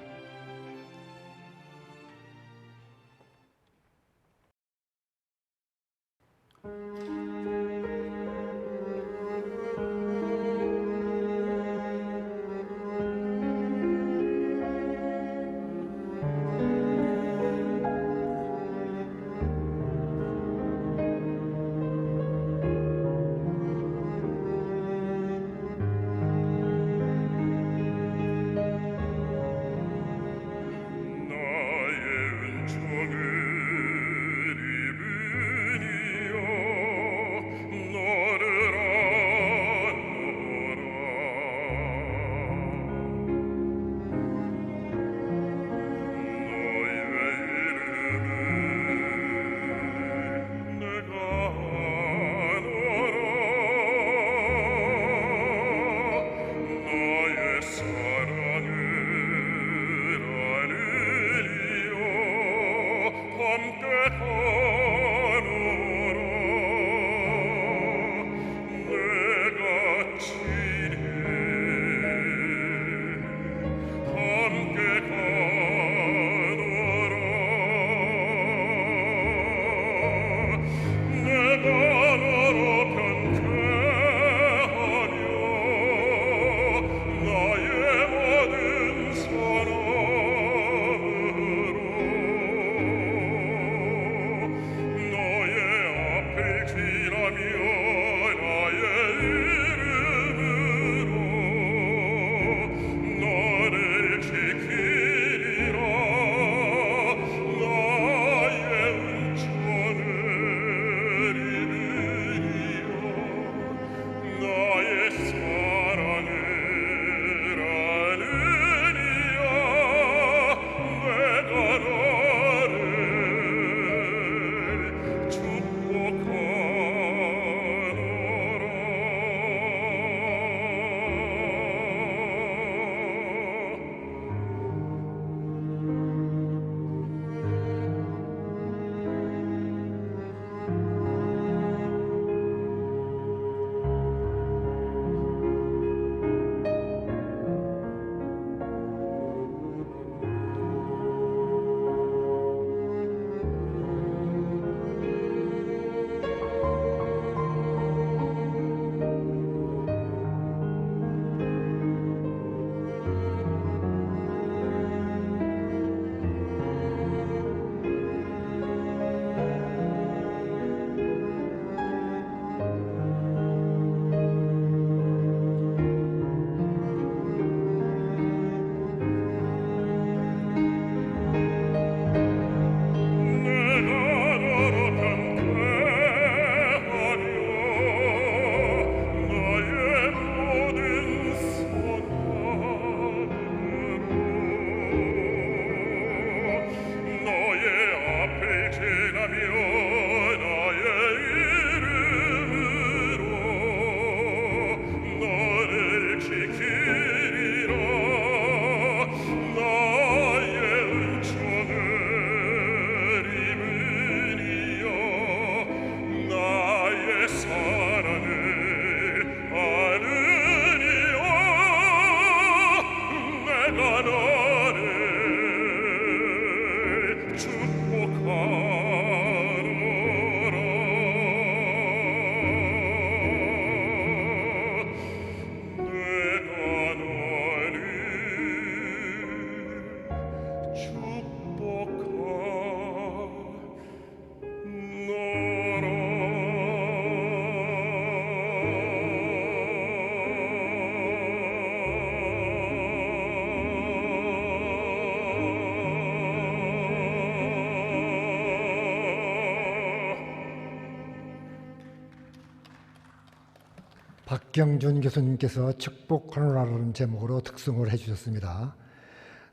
박경준 교수님께서 축복 하노라라는 제목으로 특송을 해주셨습니다.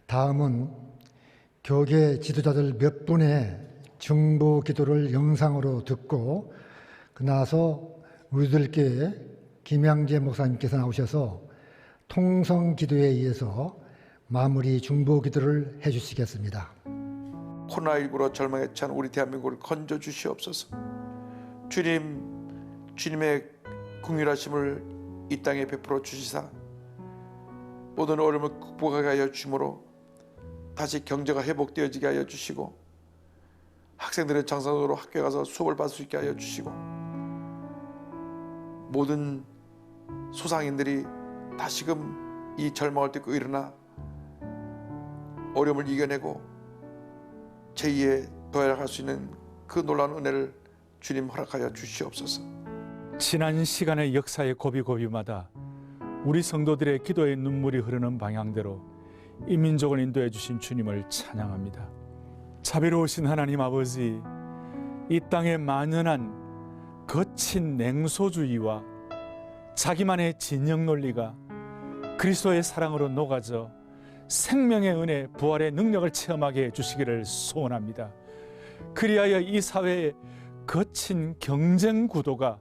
다음은 교계 지도자들 몇 분의 중보 기도를 영상으로 듣고 그 나서 우리들께 김양재 목사님께서 나오셔서 통성 기도에 의해서 마무리 중보 기도를 해주시겠습니다. 코로나19로 절망에 찬 우리 대한민국을 건져 주시옵소서. 주님의 긍휼하심을 이 땅에 베풀어 주시사 모든 어려움을 극복하게 하여 주심으로 다시 경제가 회복되어지게 하여 주시고 학생들은 정상적으로 학교에 가서 수업을 받을 수 있게 하여 주시고 모든 소상인들이 다시금 이 절망을 딛고 일어나 어려움을 이겨내고 제2의 도약할 수 있는 그 놀라운 은혜를 주님 허락하여 주시옵소서. 지난 시간의 역사의 고비고비마다 우리 성도들의 기도의 눈물이 흐르는 방향대로 이 민족을 인도해 주신 주님을 찬양합니다. 자비로우신 하나님 아버지, 이 땅에 만연한 거친 냉소주의와 자기만의 진영 논리가 그리스도의 사랑으로 녹아져 생명의 은혜, 부활의 능력을 체험하게 해주시기를 소원합니다. 그리하여 이 사회의 거친 경쟁 구도가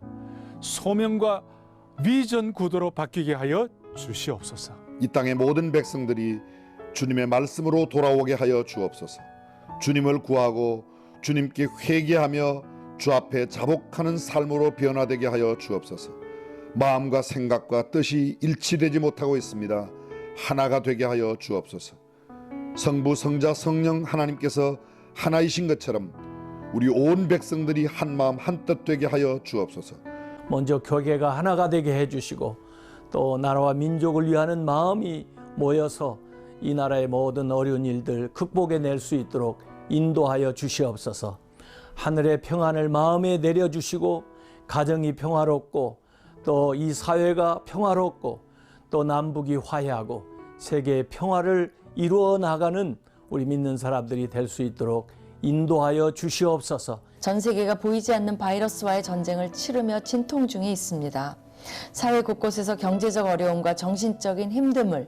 소명과 비전 구도로 바뀌게 하여 주시옵소서. 이 땅의 모든 백성들이 주님의 말씀으로 돌아오게 하여 주옵소서. 주님을 구하고 주님께 회개하며 주 앞에 자복하는 삶으로 변화되게 하여 주옵소서. 마음과 생각과 뜻이 일치되지 못하고 있습니다. 하나가 되게 하여 주옵소서. 성부, 성자, 성령 하나님께서 하나이신 것처럼 우리 온 백성들이 한 마음 한 뜻 되게 하여 주옵소서. 먼저 교계가 하나가 되게 해주시고 또 나라와 민족을 위하는 마음이 모여서 이 나라의 모든 어려운 일들 극복해낼 수 있도록 인도하여 주시옵소서. 하늘의 평안을 마음에 내려주시고 가정이 평화롭고 또 이 사회가 평화롭고 또 남북이 화해하고 세계의 평화를 이루어 나가는 우리 믿는 사람들이 될 수 있도록 인도하여 주시옵소서. 전 세계가 보이지 않는 바이러스와의 전쟁을 치르며 진통 중에 있습니다. 사회 곳곳에서 경제적 어려움과 정신적인 힘듦을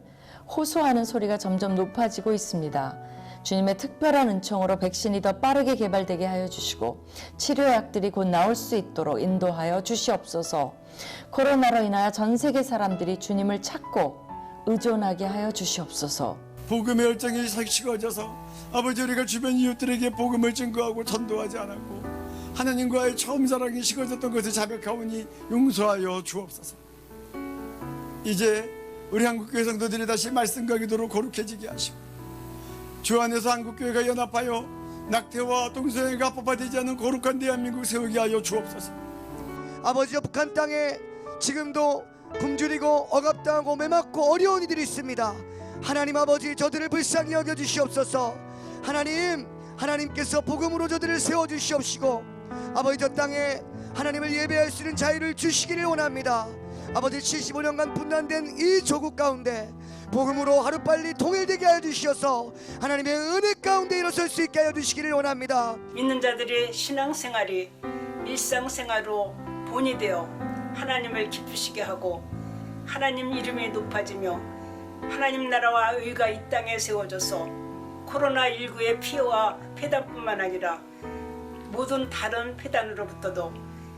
호소하는 소리가 점점 높아지고 있습니다. 주님의 특별한 은총으로 백신이 더 빠르게 개발되게 하여 주시고 치료약들이 곧 나올 수 있도록 인도하여 주시옵소서. 코로나로 인하여 전 세계 사람들이 주님을 찾고 의존하게 하여 주시옵소서. 복음의 열정이 식어져서 아버지 우리가 주변 이웃들에게 복음을 증거하고 전도하지 않았고 하나님과의 처음 사랑이 식어졌던 것을 자백하오니 용서하여 주옵소서. 이제 우리 한국교회 성도들이 다시 말씀과 기도로 거룩해지게 하시고 주 안에서 한국교회가 연합하여 낙태와 동성애가 합법화되지 않은 거룩한 대한민국 세우게 하여 주옵소서. 아버지여, 북한 땅에 지금도 굶주리고 억압당하고 매맞고 어려운 이들이 있습니다. 하나님 아버지, 저들을 불쌍히 여겨주시옵소서. 하나님께서 복음으로 저들을 세워주시옵시고 아버지, 저 땅에 하나님을 예배할 수 있는 자유를 주시기를 원합니다. 아버지, 75년간 분단된 이 조국 가운데 복음으로 하루빨리 통일되게 하여 주시어서 하나님의 은혜 가운데 일어설 수 있게 하여 주시기를 원합니다. 믿는 자들의 신앙생활이 일상생활로 본이 되어 하나님을 기쁘시게 하고 하나님 이름이 높아지며 하나님 나라와 의가 이 땅에 세워져서 코로나19의 피해와 폐단뿐만 아니라 모든 다른 폐단으로부터도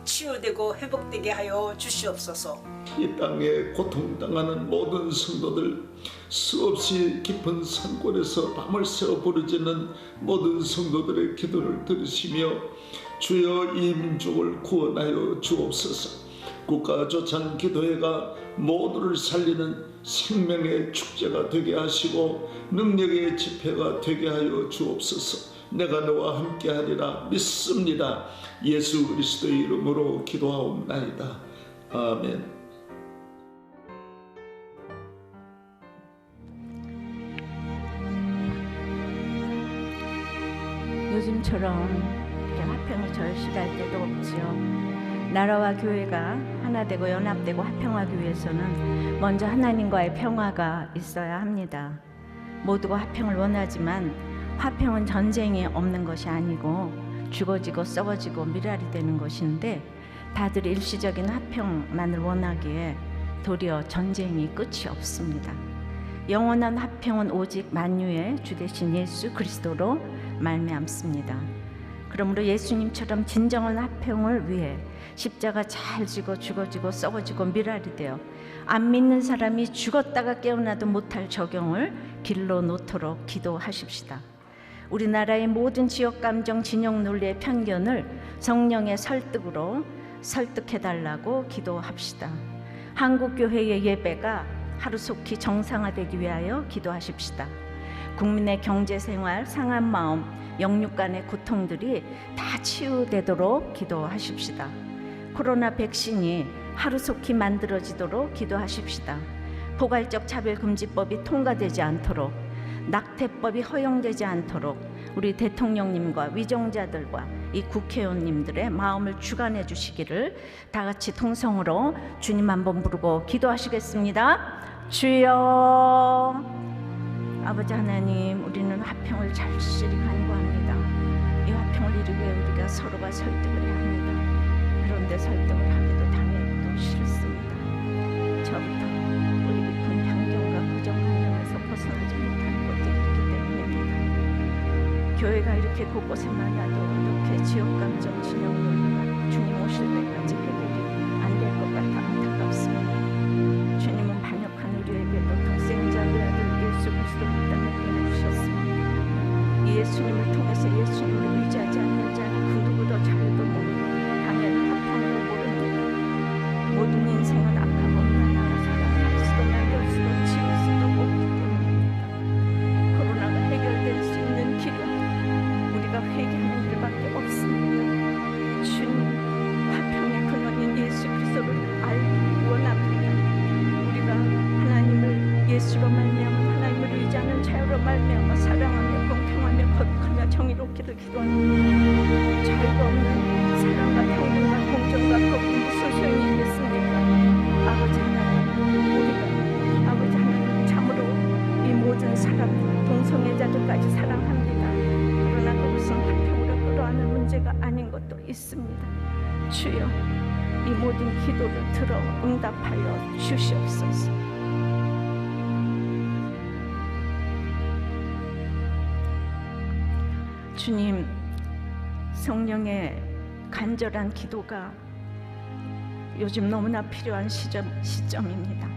치유되고 회복되게 하여 주시옵소서. 이 땅에 고통당하는 모든 성도들, 수없이 깊은 산골에서 밤을 새워 부르짖는 모든 성도들의 기도를 들으시며 주여 이 민족을 구원하여 주옵소서. 국가조찬 기도회가 모두를 살리는 생명의 축제가 되게 하시고 능력의 집회가 되게 하여 주옵소서. 내가 너와 함께하리라 믿습니다. 예수 그리스도의 이름으로 기도하옵나이다. 아멘. 요즘처럼 이렇게 화평이 절실할 때도 없지요. 나라와 교회가 하나 되고 연합되고 화평하기 위해서는 먼저 하나님과의 평화가 있어야 합니다. 모두가 화평을 원하지만 화평은 전쟁이 없는 것이 아니고 죽어지고 썩어지고 미랄이 되는 것인데 다들 일시적인 화평만을 원하기에 도리어 전쟁이 끝이 없습니다. 영원한 화평은 오직 만유의 주 되신 예수 그리스도로 말미암습니다. 그러므로 예수님처럼 진정한 화평을 위해 십자가 잘 지고 죽어지고 썩어지고 미랄이 되어 안 믿는 사람이 죽었다가 깨어나도 못할 적용을 길러 놓도록 기도하십시다. 우리나라의 모든 지역 감정, 진영 논리의 편견을 성령의 설득으로 설득해달라고 기도합시다. 한국교회의 예배가 하루속히 정상화되기 위하여 기도하십시다. 국민의 경제생활, 상한 마음, 영육 간의 고통들이 다 치유되도록 기도하십시다. 코로나 백신이 하루속히 만들어지도록 기도하십시다. 포괄적 차별금지법이 통과되지 않도록, 낙태법이 허용되지 않도록 우리 대통령님과 위정자들과 이 국회의원님들의 마음을 주관해 주시기를 다 같이 통성으로 주님 한번 부르고 기도하시겠습니다. 주여, 아버지 하나님, 우리는 화평을 절실히 간구합니다. 이 화평을 이루기 위해 우리가 서로가 설득을 해야 합니다. 그런데 설득을 하기도 당해도 싫습니다. 저부터 뿌리 깊은 편견과 고정관념에서 벗어나지 못하는 것들이 있기 때문입니다. 교회가 이렇게 곳곳에 많아도 이렇게 지역감정, 진영론과 주님 오실 때까지 해결이 안 될 것 같아 안타깝습니다. 주님은 반역한 우리에게도 독생자 외아들 예수 그리스도를 이 땅에 보내주셨습니다. 이 예수님을 통해서 예수님을 의지하지 않는 자는 그 누구도 자유도 모르고 당연히 화평도 모릅니다. 모든 인생은 악하고 나나로 살아갈 수도 말릴 수도 지울 수도 없기 때문입니다. 코로나가 해결될 수 있는 길은 우리가 회개하는 길밖에 없습니다. 주님, 화평의 근원인 예수 그리스도를 알기 원합니다. 우리가 하나님을 예수로 말미암아 하나님을 의지하는 자유로 말미암아 사랑하며 공평하며 거룩하며 정의롭기를 기도합니다. 자유가 없는 사랑과 평등과 공정과 거룩이 무슨 소용이 있겠습니까? 아버지 하나님, 우리가 아버지 하나님 참으로 이 모든 사람들, 동성애자들까지 사랑합니다. 그러나 그것은 화평으로 끌어안을 문제가 아닌 것도 있습니다. 주여, 이 모든 기도를 들어 응답하여 주시옵소서. 주님, 성령의 간절한 기도가 요즘 너무나 필요한 시점입니다.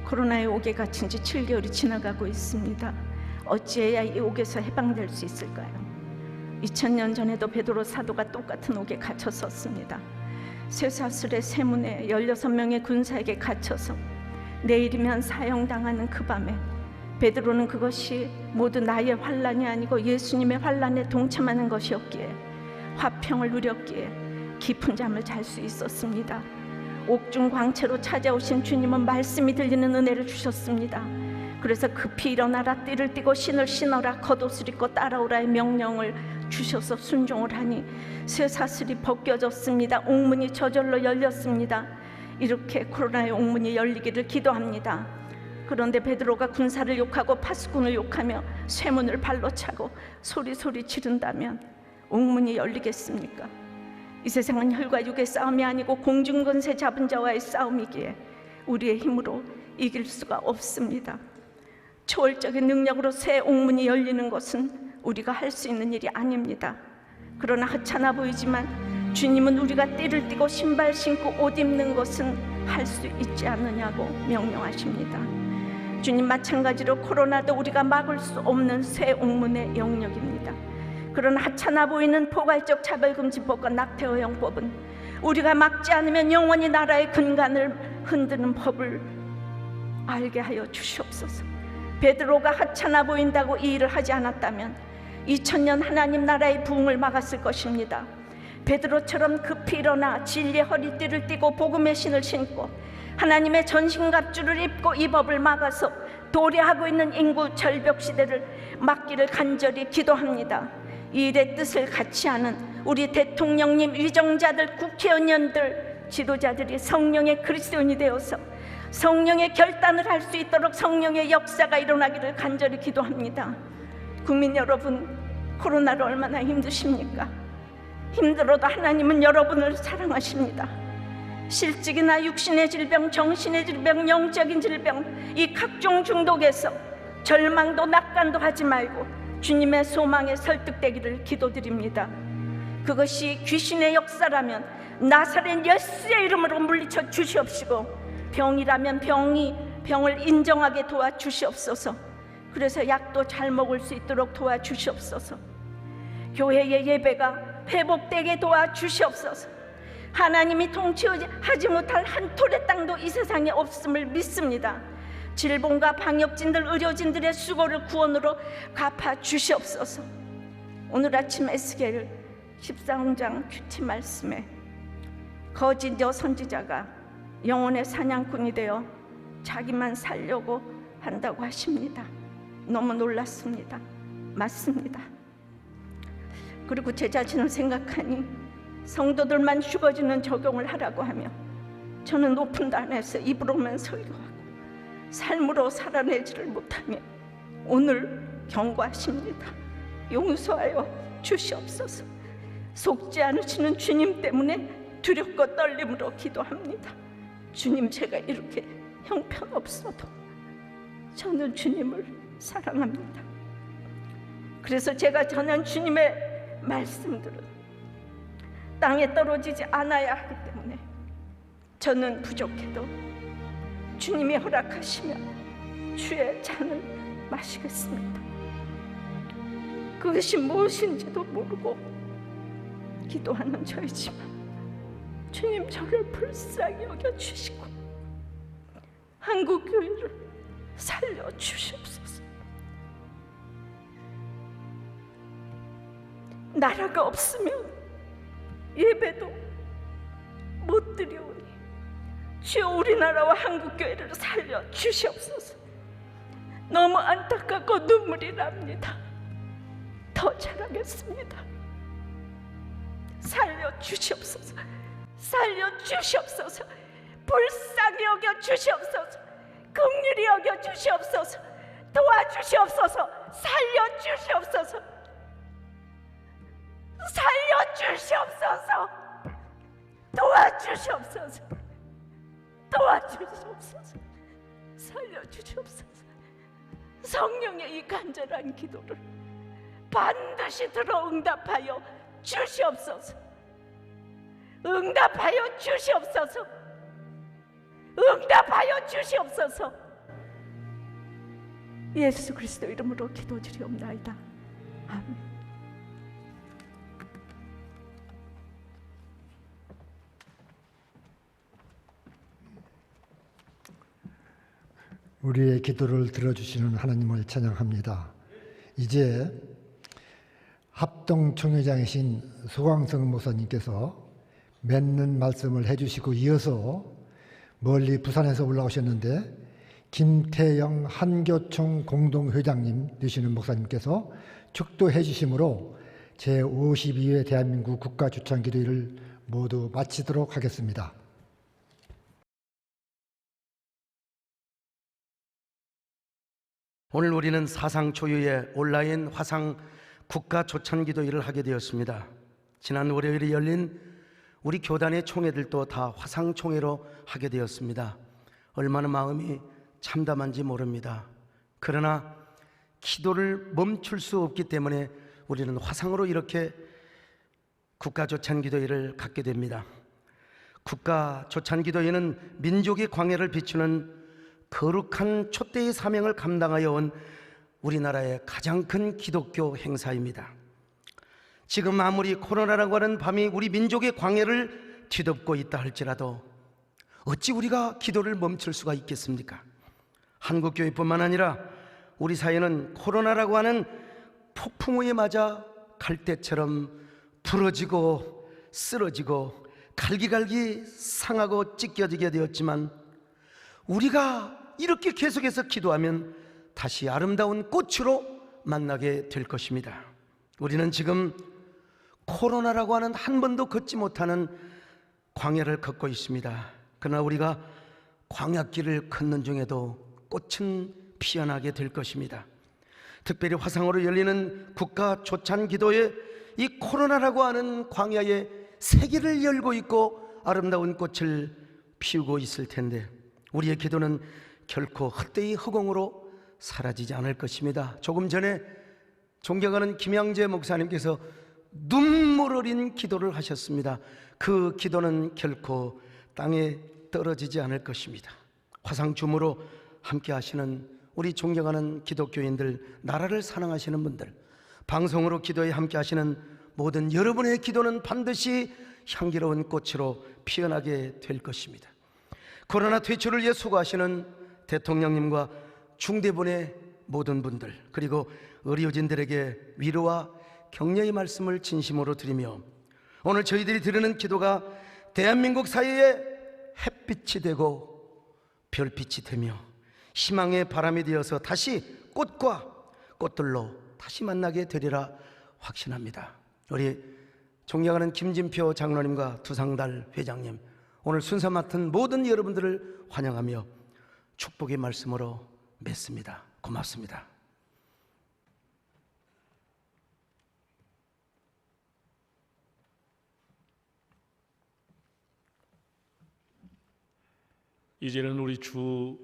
코로나의 옥에 갇힌 지 7개월이 지나가고 있습니다. 어찌해야 이 옥에서 해방될 수 있을까요? 2000년 전에도 베드로 사도가 똑같은 옥에 갇혔었습니다. 쇠사슬의 세문에 16명의 군사에게 갇혀서 내일이면 사형당하는 그 밤에 베드로는 그것이 모두 나의 환난이 아니고 예수님의 환난에 동참하는 것이었기에 화평을 누렸기에 깊은 잠을 잘 수 있었습니다. 옥중 광채로 찾아오신 주님은 말씀이 들리는 은혜를 주셨습니다. 그래서 급히 일어나라, 띠를 띠고 신을 신어라, 겉옷을 입고 따라오라의 명령을 주셔서 순종을 하니 쇠사슬이 벗겨졌습니다. 옥문이 저절로 열렸습니다. 이렇게 코로나의 옥문이 열리기를 기도합니다. 그런데 베드로가 군사를 욕하고 파수꾼을 욕하며 쇠문을 발로 차고 소리소리 지른다면 옥문이 열리겠습니까? 이 세상은 혈과 육의 싸움이 아니고 공중권세 잡은 자와의 싸움이기에 우리의 힘으로 이길 수가 없습니다. 초월적인 능력으로 새 옥문이 열리는 것은 우리가 할 수 있는 일이 아닙니다. 그러나 하찮아 보이지만 주님은 우리가 띠를 띠고 신발 신고 옷 입는 것은 할 수 있지 않느냐고 명령하십니다. 주님, 마찬가지로 코로나도 우리가 막을 수 없는 새 옥문의 영역입니다. 그러나 하찮아 보이는 포괄적 차별금지법과 낙태허용법은 우리가 막지 않으면 영원히 나라의 근간을 흔드는 법을 알게 하여 주시옵소서. 베드로가 하찮아 보인다고 이 일을 하지 않았다면 2000년 하나님 나라의 부흥을 막았을 것입니다. 베드로처럼 급히 일어나 진리의 허리띠를 띠고 복음의 신을 신고 하나님의 전신갑주를 입고 이 법을 막아서 도래하고 있는 인구 절벽 시대를 막기를 간절히 기도합니다. 이 일의 뜻을 같이 하는 우리 대통령님, 위정자들, 국회의원들, 지도자들이 성령의 그리스도인이 되어서 성령의 결단을 할 수 있도록 성령의 역사가 일어나기를 간절히 기도합니다. 국민 여러분, 코로나로 얼마나 힘드십니까? 힘들어도 하나님은 여러분을 사랑하십니다. 실직이나 육신의 질병, 정신의 질병, 영적인 질병, 이 각종 중독에서 절망도 낙관도 하지 말고 주님의 소망에 설득되기를 기도드립니다. 그것이 귀신의 역사라면 나사렛 예수의 이름으로 물리쳐 주시옵시고, 병이라면 병을 인정하게 도와주시옵소서. 그래서 약도 잘 먹을 수 있도록 도와주시옵소서. 교회의 예배가 회복되게 도와주시옵소서. 하나님이 통치하지 못할 한 톨의 땅도 이 세상에 없음을 믿습니다. 질본과 방역진들, 의료진들의 수고를 구원으로 갚아주시옵소서. 오늘 아침 에스겔 14장 큐티 말씀에 거짓 여선지자가 영혼의 사냥꾼이 되어 자기만 살려고 한다고 하십니다. 너무 놀랐습니다. 맞습니다. 그리고 제 자신을 생각하니 성도들만 죽어지는 적용을 하라고 하며 저는 높은 단에서 입으로만 설교하고 삶으로 살아내지를 못하며 오늘 경고하십니다. 용서하여 주시옵소서. 속지 않으시는 주님 때문에 두렵고 떨림으로 기도합니다. 주님, 제가 이렇게 형편없어도 저는 주님을 사랑합니다. 그래서 제가 전한 주님의 말씀들은 땅에 떨어지지 않아야 하기 때문에 저는 부족해도 주님이 허락하시면 주의 잔을 마시겠습니다. 그것이 무엇인지도 모르고 기도하는 저이지만 주님, 저를 불쌍히 여겨주시고 한국교회를 살려주시옵소서. 나라가 없으면 예배도 못 드리오니 주여, 우리나라와 한국교회를 살려주시옵소서. 너무 안타깝고 눈물이 납니다. 더 잘하겠습니다. 살려주시옵소서. 살려주시옵소서. 불쌍히 여겨주시옵소서. 긍휼히 여겨주시옵소서. 도와주시옵소서. 살려주시옵소서. 살려주시옵소서. 도와주시옵소서. 도와주시옵소서. 살려주시옵소서. 성령의 이 간절한 기도를 반드시 들어 응답하여 주시옵소서. 응답하여 주시옵소서. 응답하여 주시옵소서. 예수 그리스도 이름으로 기도드리옵나이다. 아멘. 우리의 기도를 들어주시는 하나님을 찬양합니다. 이제 합동총회장이신 소광성 목사님께서 맺는 말씀을 해주시고 이어서 멀리 부산에서 올라오셨는데 김태영 한교총 공동회장님 되시는 목사님께서 축도해 주심으로 제52회 대한민국 국가주창기도회를 모두 마치도록 하겠습니다. 오늘 우리는 사상 초유의 온라인 화상 국가조찬기도회를 하게 되었습니다. 지난 월요일에 열린 우리 교단의 총회들도 다 화상총회로 하게 되었습니다. 얼마나 마음이 참담한지 모릅니다. 그러나 기도를 멈출 수 없기 때문에 우리는 화상으로 이렇게 국가조찬기도회를 갖게 됩니다. 국가조찬기도회는 민족의 광해를 비추는 거룩한 촛대의 사명을 감당하여 온 우리나라의 가장 큰 기독교 행사입니다. 지금 아무리 코로나라고 하는 밤이 우리 민족의 광해를 뒤덮고 있다 할지라도 어찌 우리가 기도를 멈출 수가 있겠습니까? 한국교회뿐만 아니라 우리 사회는 코로나라고 하는 폭풍우에 맞아 갈대처럼 부러지고 쓰러지고 갈기갈기 상하고 찢겨지게 되었지만 우리가 이렇게 계속해서 기도하면 다시 아름다운 꽃으로 만나게 될 것입니다. 우리는 지금 코로나라고 하는 한 번도 걷지 못하는 광야를 걷고 있습니다. 그러나 우리가 광야길을 걷는 중에도 꽃은 피어나게 될 것입니다. 특별히 화상으로 열리는 국가조찬기도회, 이 코로나라고 하는 광야에 세계를 열고 있고 아름다운 꽃을 피우고 있을 텐데 우리의 기도는 결코 헛되이 허공으로 사라지지 않을 것입니다. 조금 전에 존경하는 김양재 목사님께서 눈물 어린 기도를 하셨습니다. 그 기도는 결코 땅에 떨어지지 않을 것입니다. 화상줌으로 함께 하시는 우리 존경하는 기독교인들, 나라를 사랑하시는 분들, 방송으로 기도에 함께 하시는 모든 여러분의 기도는 반드시 향기로운 꽃으로 피어나게 될 것입니다. 코로나 퇴출을 위해 수고하시는 대통령님과 중대본의 모든 분들, 그리고 의료진들에게 위로와 격려의 말씀을 진심으로 드리며 오늘 저희들이 드리는 기도가 대한민국 사회에 햇빛이 되고 별빛이 되며 희망의 바람이 되어서 다시 꽃과 꽃들로 다시 만나게 되리라 확신합니다. 우리 존경하는 김진표 장로님과 두상달 회장님, 오늘 순서 맡은 모든 여러분들을 환영하며 축복의 말씀으로 맺습니다. 고맙습니다. 이제는 우리 주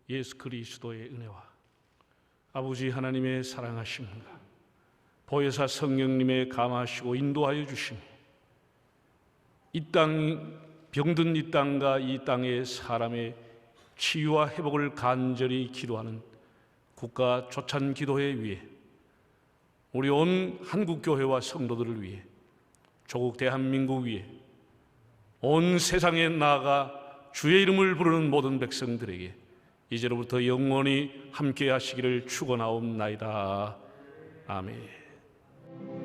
예수 그리스도의 은혜와 아버지 하나님의 사랑하심과 보혜사 성령님의 감하시고 인도하여 주심이 이 땅 병든 이 땅과 이 땅의 사람의 치유와 회복을 간절히 기도하는 국가 조찬 기도회 위에 우리 온 한국교회와 성도들을 위해 조국 대한민국 위에 온 세상에 나아가 주의 이름을 부르는 모든 백성들에게 이제로부터 영원히 함께 하시기를 축원하옵나이다. 아멘.